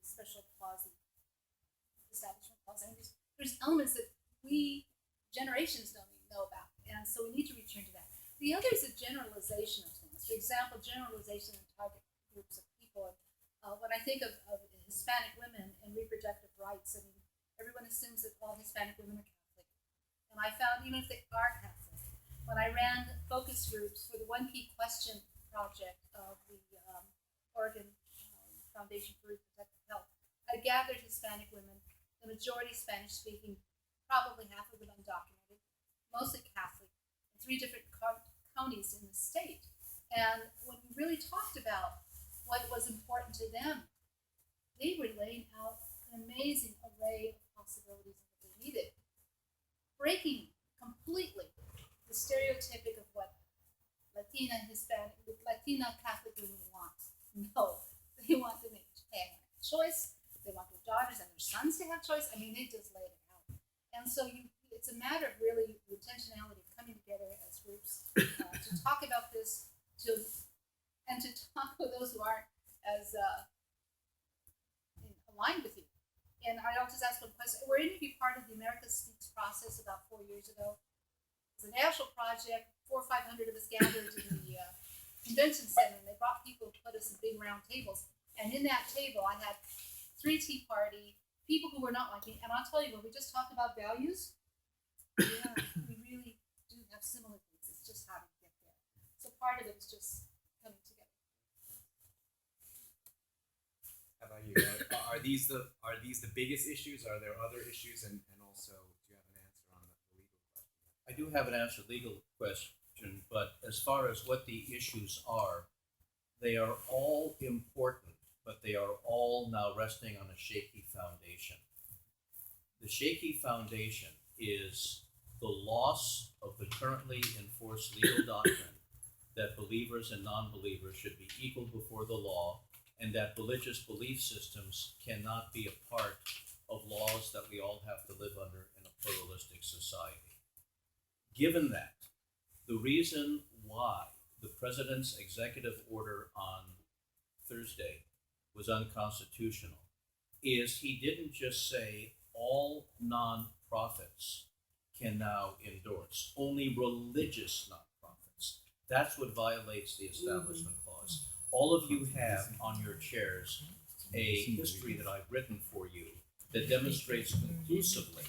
special clause, the establishment clause? I mean, there's elements that we generations don't even know about, and so we need to return to that. The other is a generalization of things. For example, generalization of target groups of people. When I think of Hispanic women and reproductive rights, I mean, everyone assumes that all Hispanic women are Catholic. And I found even if they are Catholic, when I ran focus groups for the One Key Question project of the Oregon Foundation for Reproductive Health, I gathered Hispanic women, the majority Spanish speaking, probably half of them undocumented, mostly Catholic, in 3 different counties in the state. And when we really talked about what was important to them, they were laying out an amazing array of possibilities of what they needed, breaking completely the stereotypic of what Latina Catholic women want. No, they want them to have choice. They want their daughters and their sons to have choice. I mean, they just laid it out. And so it's a matter of really the intentionality of coming together as groups to talk about this, and to talk with those who aren't as aligned with you. And I'll just ask one question. Were any of you part of the America Speaks process about 4 years ago? It was a national project. 400 or 500 of us gathered in the convention center, and they brought people to put us in big round tables. And in that table, I had 3 Tea Party people who were not like me. And I'll tell you, when we just talked about values, yeah, we really do have similar things. It's just how to get there. So part of it is just coming together. you? Are these the biggest issues? Are there other issues? And also, do you have an answer on the legal question? I do have an answer legal question, but as far as what the issues are, they are all important, but they are all now resting on a shaky foundation. The shaky foundation is the loss of the currently enforced legal doctrine that believers and non-believers should be equal before the law, and that religious belief systems cannot be a part of laws that we all have to live under in a pluralistic society. Given that, the reason why the president's executive order on Thursday was unconstitutional is he didn't just say all nonprofits can now endorse, only religious nonprofits. That's what violates the Establishment Clause. All of you have on your chairs a history that I've written for you that demonstrates conclusively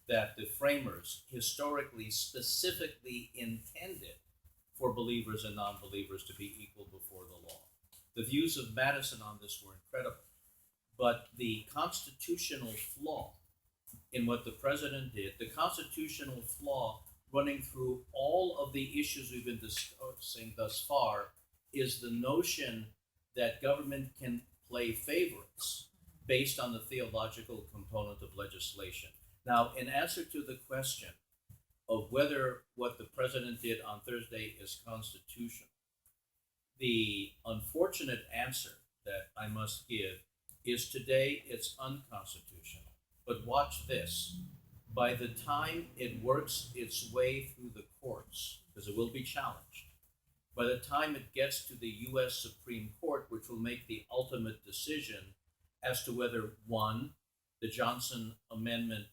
that the framers historically specifically intended for believers and non-believers to be equal before the law. The views of Madison on this were incredible, but the constitutional flaw in what the president did, the constitutional flaw running through all of the issues we've been discussing thus far, is the notion that government can play favorites based on the theological component of legislation. Now, in answer to the question of whether what the president did on Thursday is constitutional, the unfortunate answer that I must give is today it's unconstitutional. But watch this. By the time it works its way through the courts, because it will be challenged, by the time it gets to the U.S. Supreme Court, which will make the ultimate decision as to whether, one, the Johnson Amendment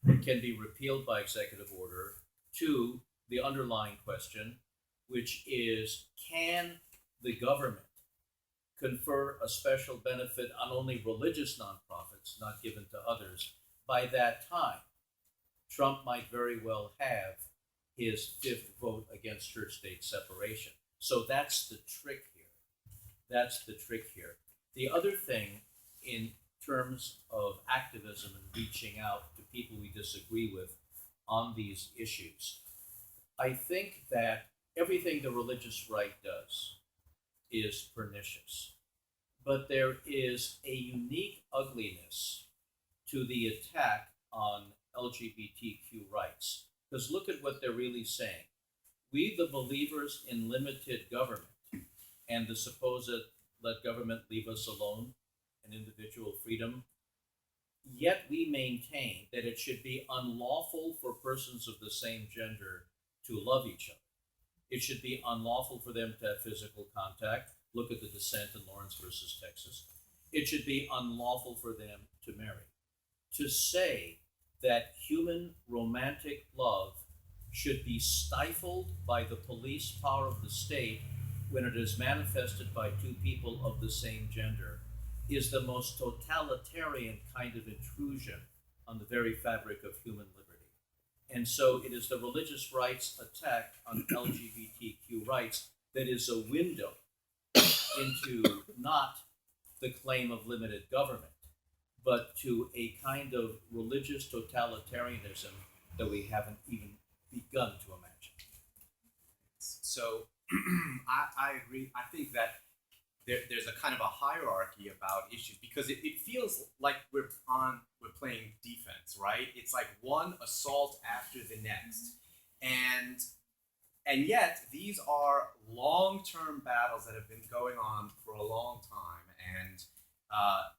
can be repealed by executive order, two, the underlying question, which is, can the government confer a special benefit on only religious nonprofits, not given to others? By that time, Trump might very well have his fifth vote against church-state separation. So that's the trick here. That's the trick here. The other thing in terms of activism and reaching out to people we disagree with on these issues, I think that everything the religious right does is pernicious. But there is a unique ugliness to the attack on LGBTQ rights. Because look at what they're really saying. We, the believers in limited government and the supposed let government leave us alone and individual freedom, yet we maintain that it should be unlawful for persons of the same gender to love each other. It should be unlawful for them to have physical contact. Look at the dissent in Lawrence versus Texas. It should be unlawful for them to marry. To say that human romantic love should be stifled by the police power of the state when it is manifested by two people of the same gender is the most totalitarian kind of intrusion on the very fabric of human liberty. And so it is the religious rights attack on LGBTQ rights that is a window into not the claim of limited government, but to a kind of religious totalitarianism that we haven't even begun to imagine. So I agree. I think that there's a kind of a hierarchy about issues because it feels like we're playing defense, right? It's like one assault after the next, and yet these are long-term battles that have been going on for a long time. And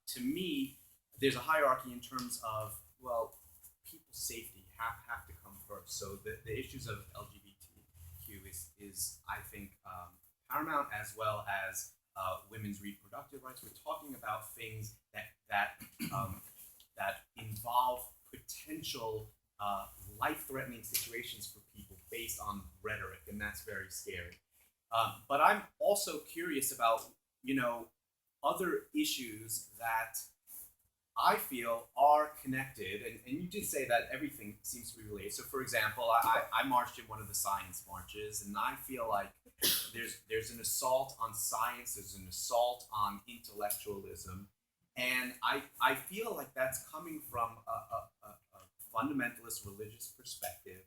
to me, there's a hierarchy in terms of, well, people's safety have to come first. So the issues of LGBTQ is I think paramount, as well as women's reproductive rights. We're talking about things that involve potential life-threatening situations for people based on rhetoric, and that's very scary. But I'm also curious about, other issues that I feel are connected, and you did say that everything seems to be related. So, for example, I marched in one of the science marches, and I feel like there's an assault on science, there's an assault on intellectualism, And I feel like that's coming from a fundamentalist religious perspective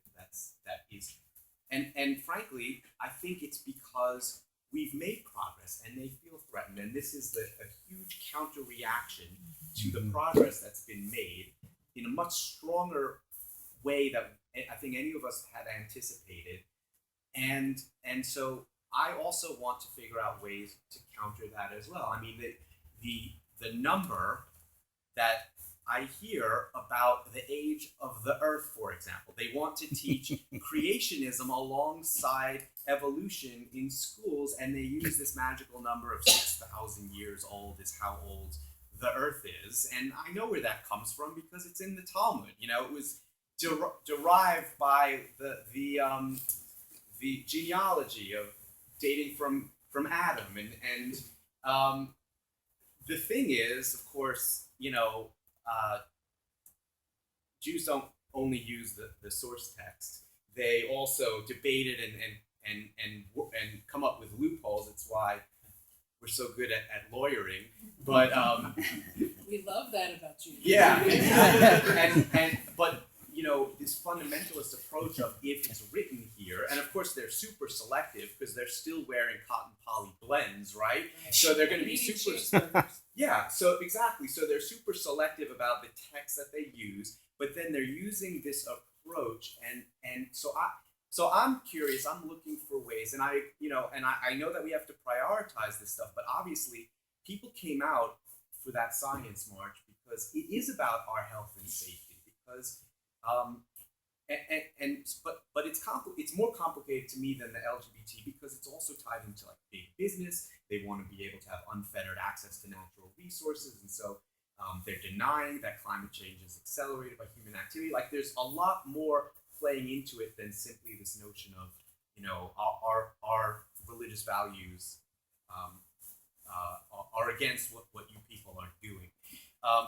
and frankly, I think it's because we've made progress and they feel threatened. And this is a huge counter reaction to the progress that's been made in a much stronger way that I think any of us had anticipated. And so I also want to figure out ways to counter that as well. I mean, the number that I hear about the age of the earth, for example. They want to teach creationism alongside evolution in schools, and they use this magical number of 6,000 years old is how old the earth is. And I know where that comes from because it's in the Talmud. You know, it was derived by the genealogy of dating from Adam. And the thing is, of course, you know, Jews don't only use the source text. They also debate it and come up with loopholes. It's why we're so good at lawyering. But We love that about you. yeah, but you know, this fundamentalist approach of if it's written here, and of course they're super selective because they're still wearing cotton poly blends, right? So they're going to be super. Yeah, so exactly. So they're super selective about the text that they use, but then they're using this approach, and so I'm curious. I'm looking for ways, and I know that we have to prioritize this stuff, but obviously people came out for that science march because it is about our health and safety. Because but it's more complicated to me than the LGBT because it's also tied into like big business. They want to be able to have unfettered access to natural resources, and so they're denying that climate change is accelerated by human activity. Like there's a lot more playing into it than simply this notion of, you know, our religious values are against what you people are doing.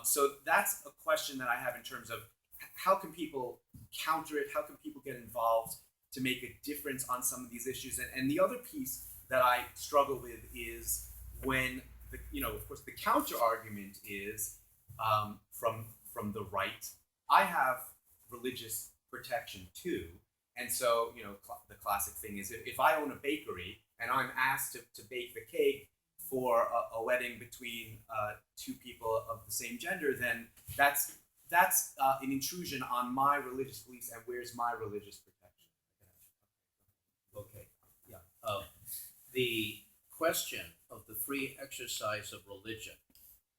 So that's a question that I have in terms of how can people counter it? How can people get involved to make a difference on some of these issues? And the other piece that I struggle with is when, of course, the counter argument is from the right. I have religious protection too. And so, the classic thing is if I own a bakery and I'm asked to bake the cake for a wedding between two people of the same gender, then that's an intrusion on my religious beliefs, and where's my religious protection? Okay, yeah. The question of the free exercise of religion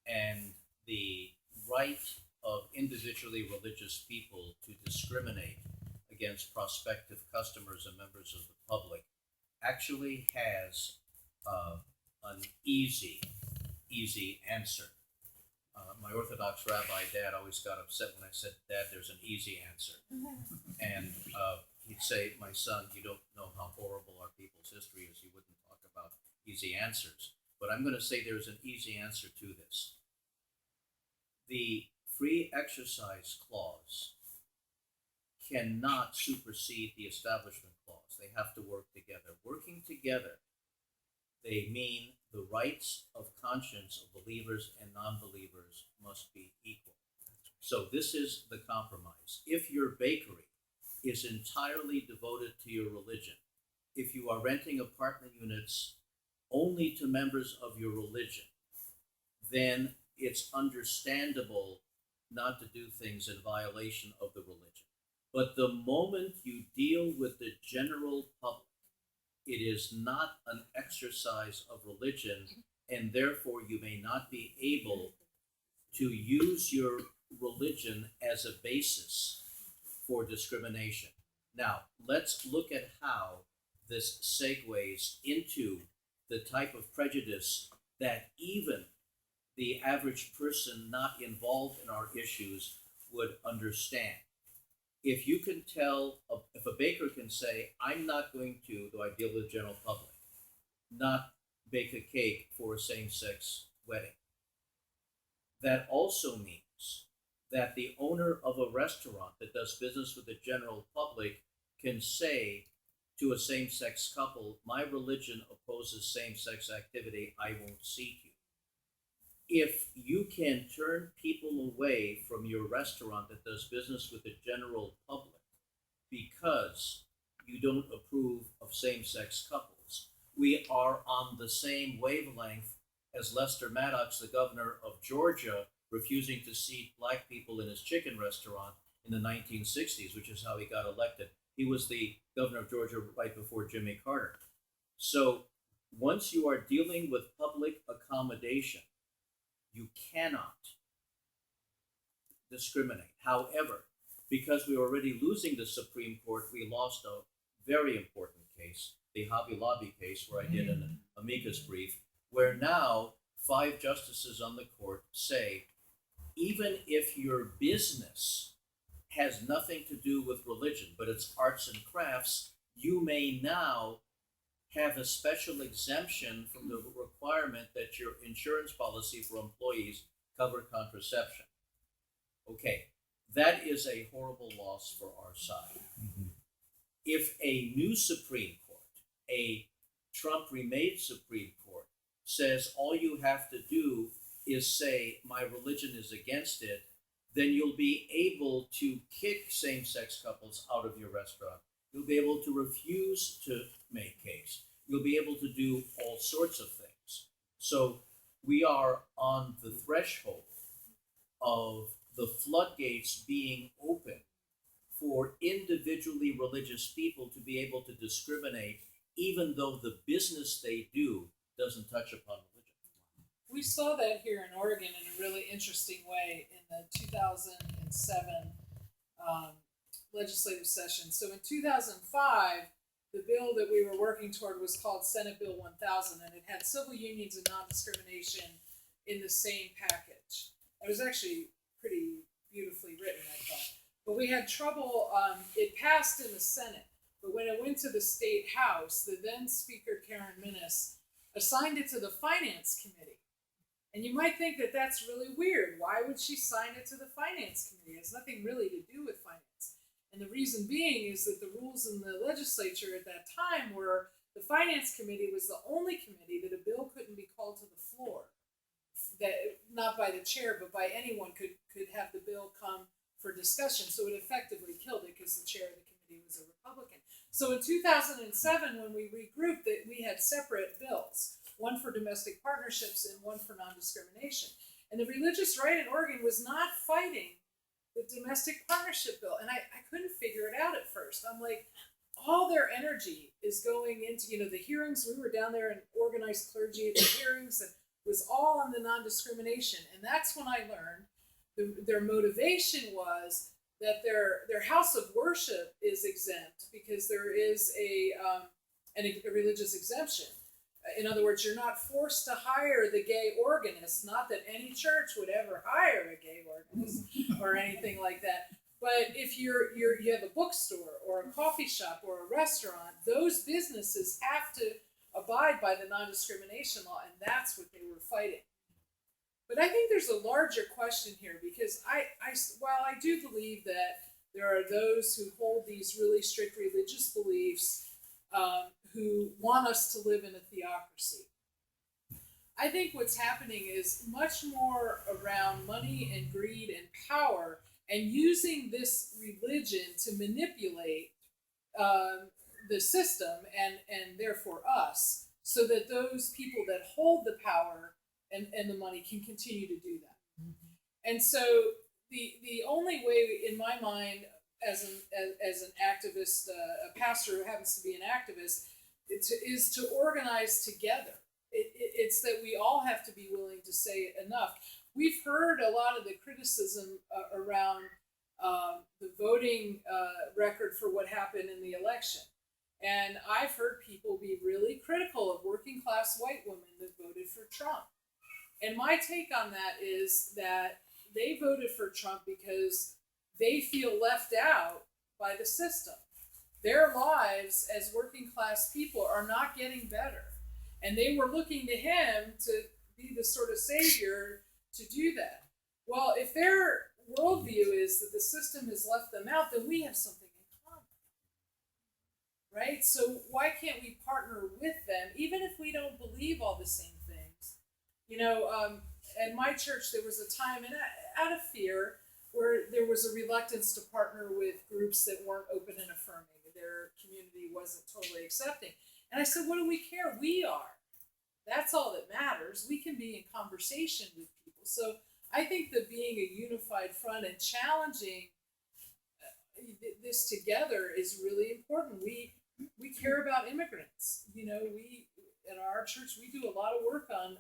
and the right of individually religious people to discriminate against prospective customers and members of the public actually has an easy answer. My Orthodox rabbi dad always got upset when I said, "Dad, there's an easy answer." And he'd say, "My son, you don't know how horrible our people's history is. You wouldn't talk about easy answers." But I'm going to say there's an easy answer to this. The free exercise clause cannot supersede the establishment clause. They have to work together. Working together, they mean the rights of conscience of believers and non-believers must be equal. So this is the compromise. If your bakery is entirely devoted to your religion, if you are renting apartment units only to members of your religion, then it's understandable not to do things in violation of the religion. But the moment you deal with the general public, it is not an exercise of religion, and therefore you may not be able to use your religion as a basis for discrimination. Now, let's look at how this segues into the type of prejudice that even the average person not involved in our issues would understand. If you can tell, if a baker can say, "I'm not going to, though I deal with the general public, not bake a cake for a same-sex wedding," that also means that the owner of a restaurant that does business with the general public can say to a same-sex couple, "My religion opposes same-sex activity, I won't seat you." if you can turn people away from your restaurant that does business with the general public because you don't approve of same-sex couples, we are on the same wavelength as Lester Maddox, the governor of Georgia, refusing to seat black people in his chicken restaurant in the 1960s, which is how he got elected. He was the governor of Georgia right before Jimmy Carter. So once you are dealing with public accommodation, you cannot discriminate. However, because we were already losing the Supreme Court, we lost a very important case, the Hobby Lobby case, where I did an amicus brief, where now 5 justices on the court say, even if your business has nothing to do with religion, but it's arts and crafts, you may now have a special exemption from the requirement that your insurance policy for employees cover contraception. Okay, that is a horrible loss for our side. If a new Supreme Court, a Trump remade Supreme Court, says all you have to do is say my religion is against it, then you'll be able to kick same-sex couples out of your restaurant. You'll be able to refuse to make cakes. You'll be able to do all sorts of things. So we are on the threshold of the floodgates being open for individually religious people to be able to discriminate, even though the business they do doesn't touch upon religion. We saw that here in Oregon in a really interesting way in the 2007 legislative session. So in 2005, the bill that we were working toward was called Senate Bill 1000, and it had civil unions and non-discrimination in the same package. It was actually pretty beautifully written, I thought. But we had trouble, it passed in the Senate, but when it went to the state house, the then Speaker Karen Minnis assigned it to the Finance Committee. And you might think that that's really weird. Why would she sign it to the Finance Committee? It has nothing really to do with finance. And the reason being is that the rules in the legislature at that time were the Finance Committee was the only committee that a bill couldn't be called to the floor. That not by the chair, but by anyone could have the bill come for discussion. So it effectively killed it because the chair of the committee was a Republican. So in 2007, when we regrouped it, we had separate bills, one for domestic partnerships and one for non-discrimination. And the religious right in Oregon was not fighting the domestic partnership bill. And I couldn't figure it out at first. I'm like, all their energy is going into, the hearings. We were down there and organized clergy at the hearings, and was all on the non-discrimination. And that's when I learned their motivation was that their house of worship is exempt because there is a religious exemption. In other words, you're not forced to hire the gay organist. Not that any church would ever hire a gay organist or anything like that. But if you have a bookstore or a coffee shop or a restaurant, those businesses have to abide by the non-discrimination law, and that's what they were fighting. But I think there's a larger question here because while I do believe that there are those who hold these really strict religious beliefs who want us to live in a theocracy, I think what's happening is much more around money and greed and power and using this religion to manipulate the system and therefore us, so that those people that hold the power and the money can continue to do that. Mm-hmm. And so the only way, in my mind, as an activist, a pastor who happens to be an activist, is to organize together. It's that we all have to be willing to say enough. We've heard a lot of the criticism around the voting record for what happened in the election. And I've heard people be really critical of working class white women that voted for Trump. And my take on that is that they voted for Trump because they feel left out by the system. Their lives as working class people are not getting better. And they were looking to him to be the sort of savior to do that. Well, if their worldview is that the system has left them out, then we have something in common. Right? So why can't we partner with them, even if we don't believe all the same things? at my church, there was a time, and out of fear, where there was a reluctance to partner with groups that weren't open and affirming. Their community wasn't totally accepting. And I said, what do we care? We are. That's all that matters. We can be in conversation with people. So I think that being a unified front and challenging this together is really important. We care about immigrants. You know, we in our church we do a lot of work on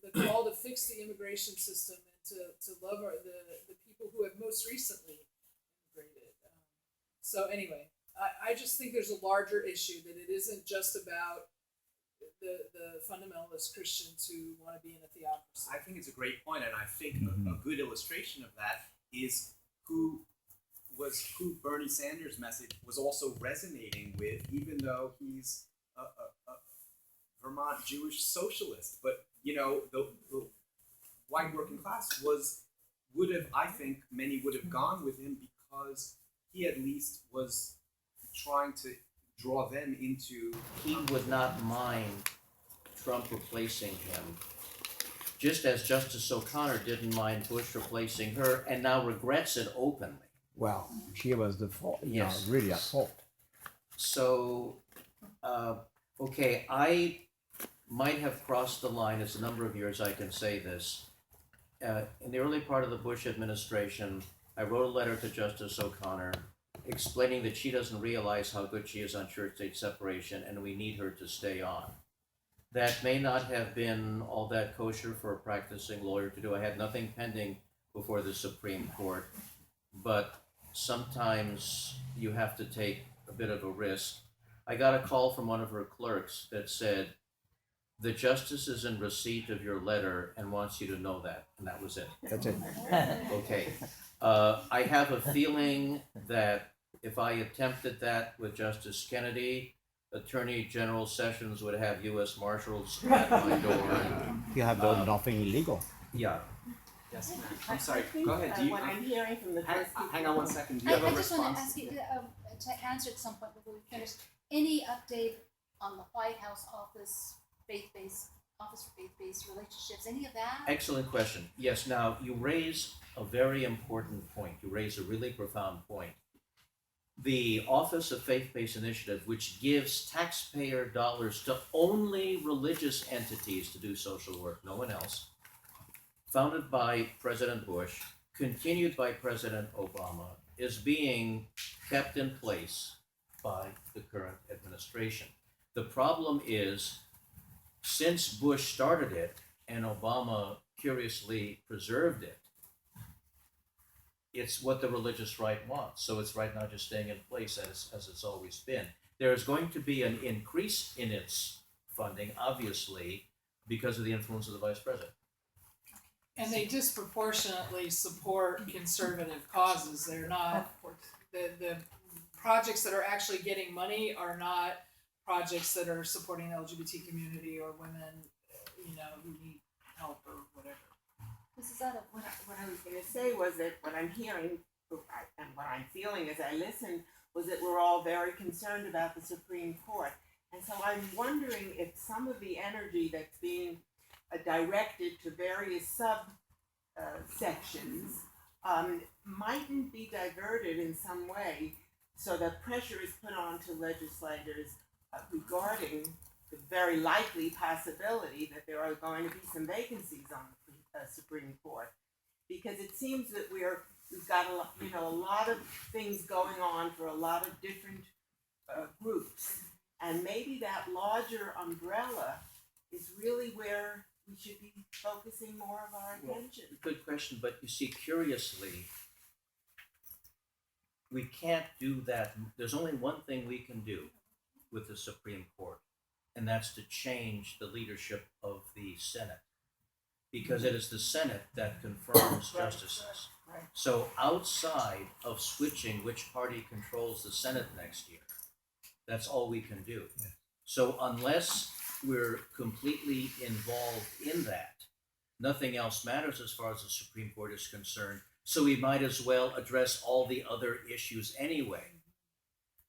the call to fix the immigration system and to love the people who have most recently immigrated. So anyway, I just think there's a larger issue, that it isn't just about the fundamentalist Christians who want to be in a theocracy. I think it's a great point, and I think a good illustration of that is who Bernie Sanders' message was also resonating with, even though he's a Vermont Jewish socialist. But you know, the white working class would have, I think, many would have gone with him because he at least was trying to draw them into. He would not mind Trump replacing him, just as Justice O'Connor didn't mind Bush replacing her, and now regrets it openly. Well, she was the fault. Yes. No, really at fault. So, okay, I might have crossed the line. It's a number of years I can say this. In the early part of the Bush administration, I wrote a letter to Justice O'Connor explaining that she doesn't realize how good she is on church-state separation and we need her to stay on. That may not have been all that kosher for a practicing lawyer to do. I had nothing pending before the Supreme Court, but sometimes you have to take a bit of a risk. I got a call from one of her clerks that said, "The justice is in receipt of your letter and wants you to know that," and that was it. That's it. Okay. I have a feeling that if I attempted that with Justice Kennedy, Attorney General Sessions would have U.S. Marshals at my door. And, You have done nothing illegal. yeah. Yes, ma'am. I'm sorry. Go ahead. Do you? What I'm hearing from the first people. Hang on one second. Do you I have a just want to response? ask you to answer at some point before we finish. Any update on the White House Office for faith-based relationships? Any of that? Excellent question. Yes, now you raise a very important point. You raise a really profound point. The Office of Faith-Based Initiative, which gives taxpayer dollars to only religious entities to do social work, no one else, founded by President Bush, continued by President Obama, is being kept in place by the current administration. The problem is, since Bush started it and Obama curiously preserved it, it's what the religious right wants. So it's right now just staying in place as it's always been. There is going to be an increase in its funding, obviously, because of the influence of the vice president. And they disproportionately support conservative causes. They're not, the projects that are actually getting money are not projects that are supporting the LGBT community or women, who need help or whatever. Mrs. Otto. What I was going to say was that what I'm hearing and what I'm feeling as I listen was that we're all very concerned about the Supreme Court. And so I'm wondering if some of the energy that's being directed to various sections mightn't be diverted in some way so that pressure is put on to legislators regarding the very likely possibility that there are going to be some vacancies on the Supreme Court, because it seems that we've got a lot of things going on for a lot of different groups, and maybe that larger umbrella is really where we should be focusing more of our attention. Good question, but you see, curiously, we can't do that. There's only one thing we can do with the Supreme Court, and that's to change the leadership of the Senate, because it is the Senate that confirms justices. Right. So outside of switching which party controls the Senate next year, that's all we can do. Yeah. So unless we're completely involved in that, nothing else matters as far as the Supreme Court is concerned. So we might as well address all the other issues anyway.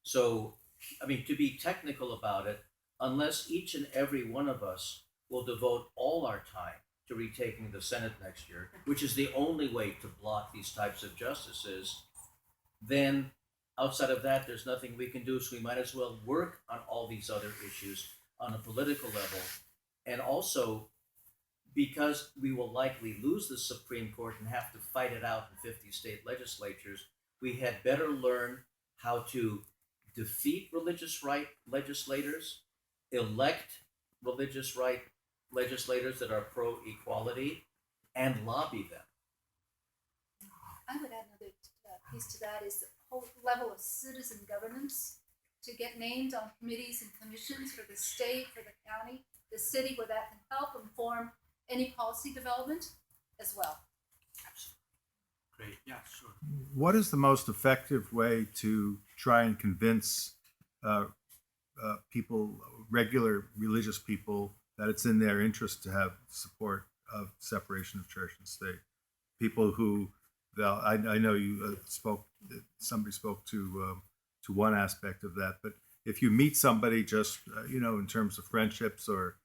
So, to be technical about it, unless each and every one of us will devote all our time to retaking the Senate next year, which is the only way to block these types of justices, then outside of that, there's nothing we can do. So we might as well work on all these other issues on a political level. And also, because we will likely lose the Supreme Court and have to fight it out in 50 state legislatures, we had better learn how to defeat religious right legislators, elect religious right legislators that are pro-equality, and lobby them. I would add another piece to that is the whole level of citizen governance to get named on committees and commissions for the state, for the county, the city, where that can help inform any policy development as well. Great. Yeah, sure. What is the most effective way to try and convince people, regular religious people, that it's in their interest to have support of separation of church and state? People who, I know you somebody spoke to one aspect of that, but if you meet somebody just, in terms of friendships or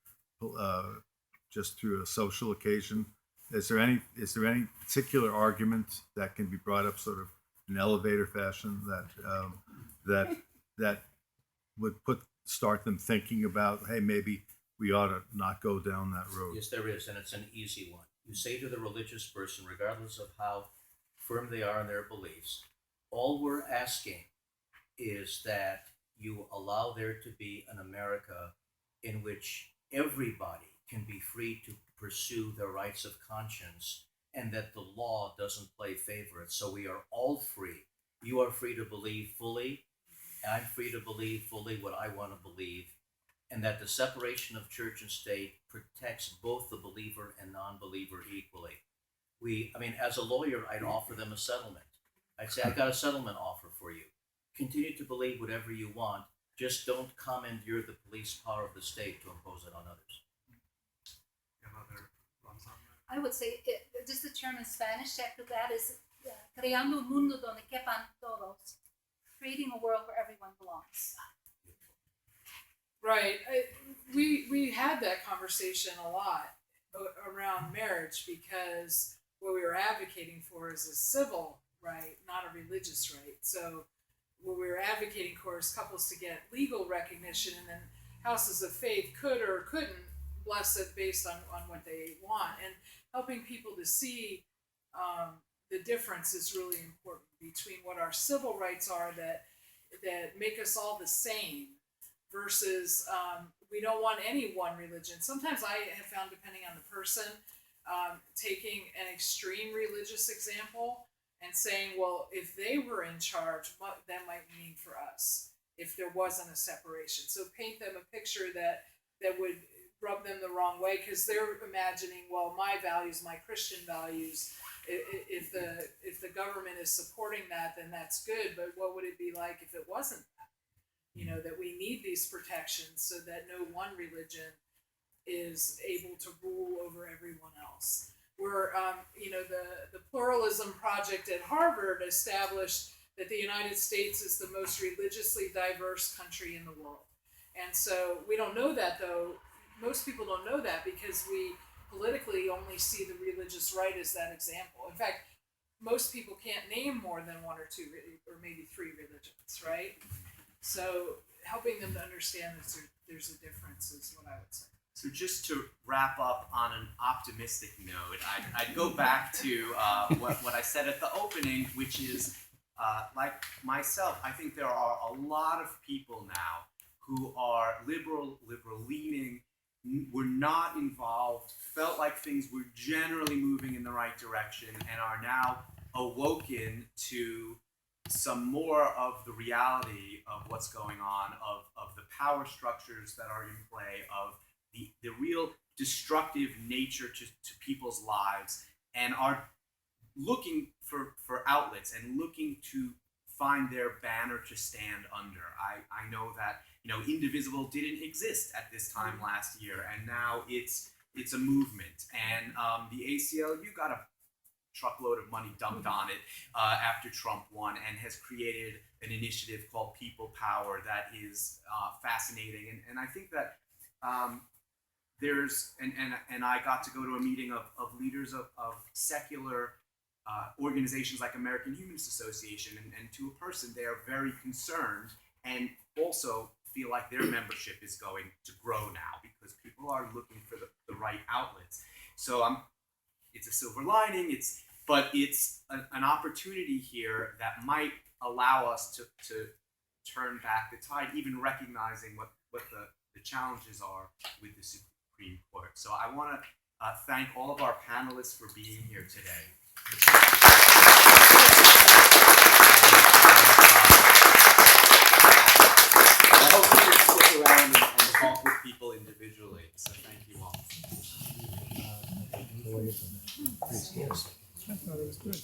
just through a social occasion, is there any particular argument that can be brought up sort of in elevator fashion that would start them thinking about, hey, maybe we ought to not go down that road? Yes, there is, and it's an easy one. You say to the religious person, regardless of how firm they are in their beliefs, all we're asking is that you allow there to be an America in which everybody can be free to pursue their rights of conscience, and that the law doesn't play favorites. So we are all free. You are free to believe fully, and I'm free to believe fully what I want to believe, and that the separation of church and state protects both the believer and non-believer equally. As a lawyer, I'd offer them a settlement. I'd say, I got a settlement offer for you. Continue to believe whatever you want. Just don't commandeer the police power of the state to impose it on others. I would say, just the term in Spanish after that is creando un mundo donde quepan todos, creating a world where everyone belongs. Right. We had that conversation a lot around marriage, because what we were advocating for is a civil right, not a religious right. So what we were advocating for is couples to get legal recognition, and then houses of faith could or couldn't bless it based on what they want. And helping people to see the difference is really important between what our civil rights are that make us all the same versus we don't want any one religion. Sometimes I have found, depending on the person, taking an extreme religious example and saying, well, if they were in charge, what that might mean for us if there wasn't a separation. So paint them a picture that would rub them the wrong way, because they're imagining, well, my values, my Christian values, if the government is supporting that, then that's good. But what would it be like if it wasn't that? That we need these protections so that no one religion is able to rule over everyone else. Where, the Pluralism Project at Harvard established that the United States is the most religiously diverse country in the world. And so we don't know that, though. Most people don't know that because we politically only see the religious right as that example. In fact, most people can't name more than one or two or maybe three religions, right? So helping them to understand that there's a difference is what I would say. So just to wrap up on an optimistic note, I'd go back to what I said at the opening, which is, like myself, I think there are a lot of people now who are liberal-leaning, were not involved, felt like things were generally moving in the right direction, and are now awoken to some more of the reality of what's going on, of the power structures that are in play, of the real destructive nature to people's lives, and are looking for outlets and looking to find their banner to stand under. I know that Indivisible didn't exist at this time last year, and now it's a movement. And the ACLU got a truckload of money dumped on it after Trump won, and has created an initiative called People Power that is fascinating. And I think that there's and I got to go to a meeting of leaders of secular organizations like American Humanist Association, and to a person, they are very concerned and also feel like their membership is going to grow now because people are looking for the right outlets. So it's a silver lining. But it's an opportunity here that might allow us to turn back the tide, even recognizing what the challenges are with the Supreme Court. So I want to thank all of our panelists for being here today. I hope you can stick around and talk with people individually. So thank you all. Pretty scarce. I thought it was good.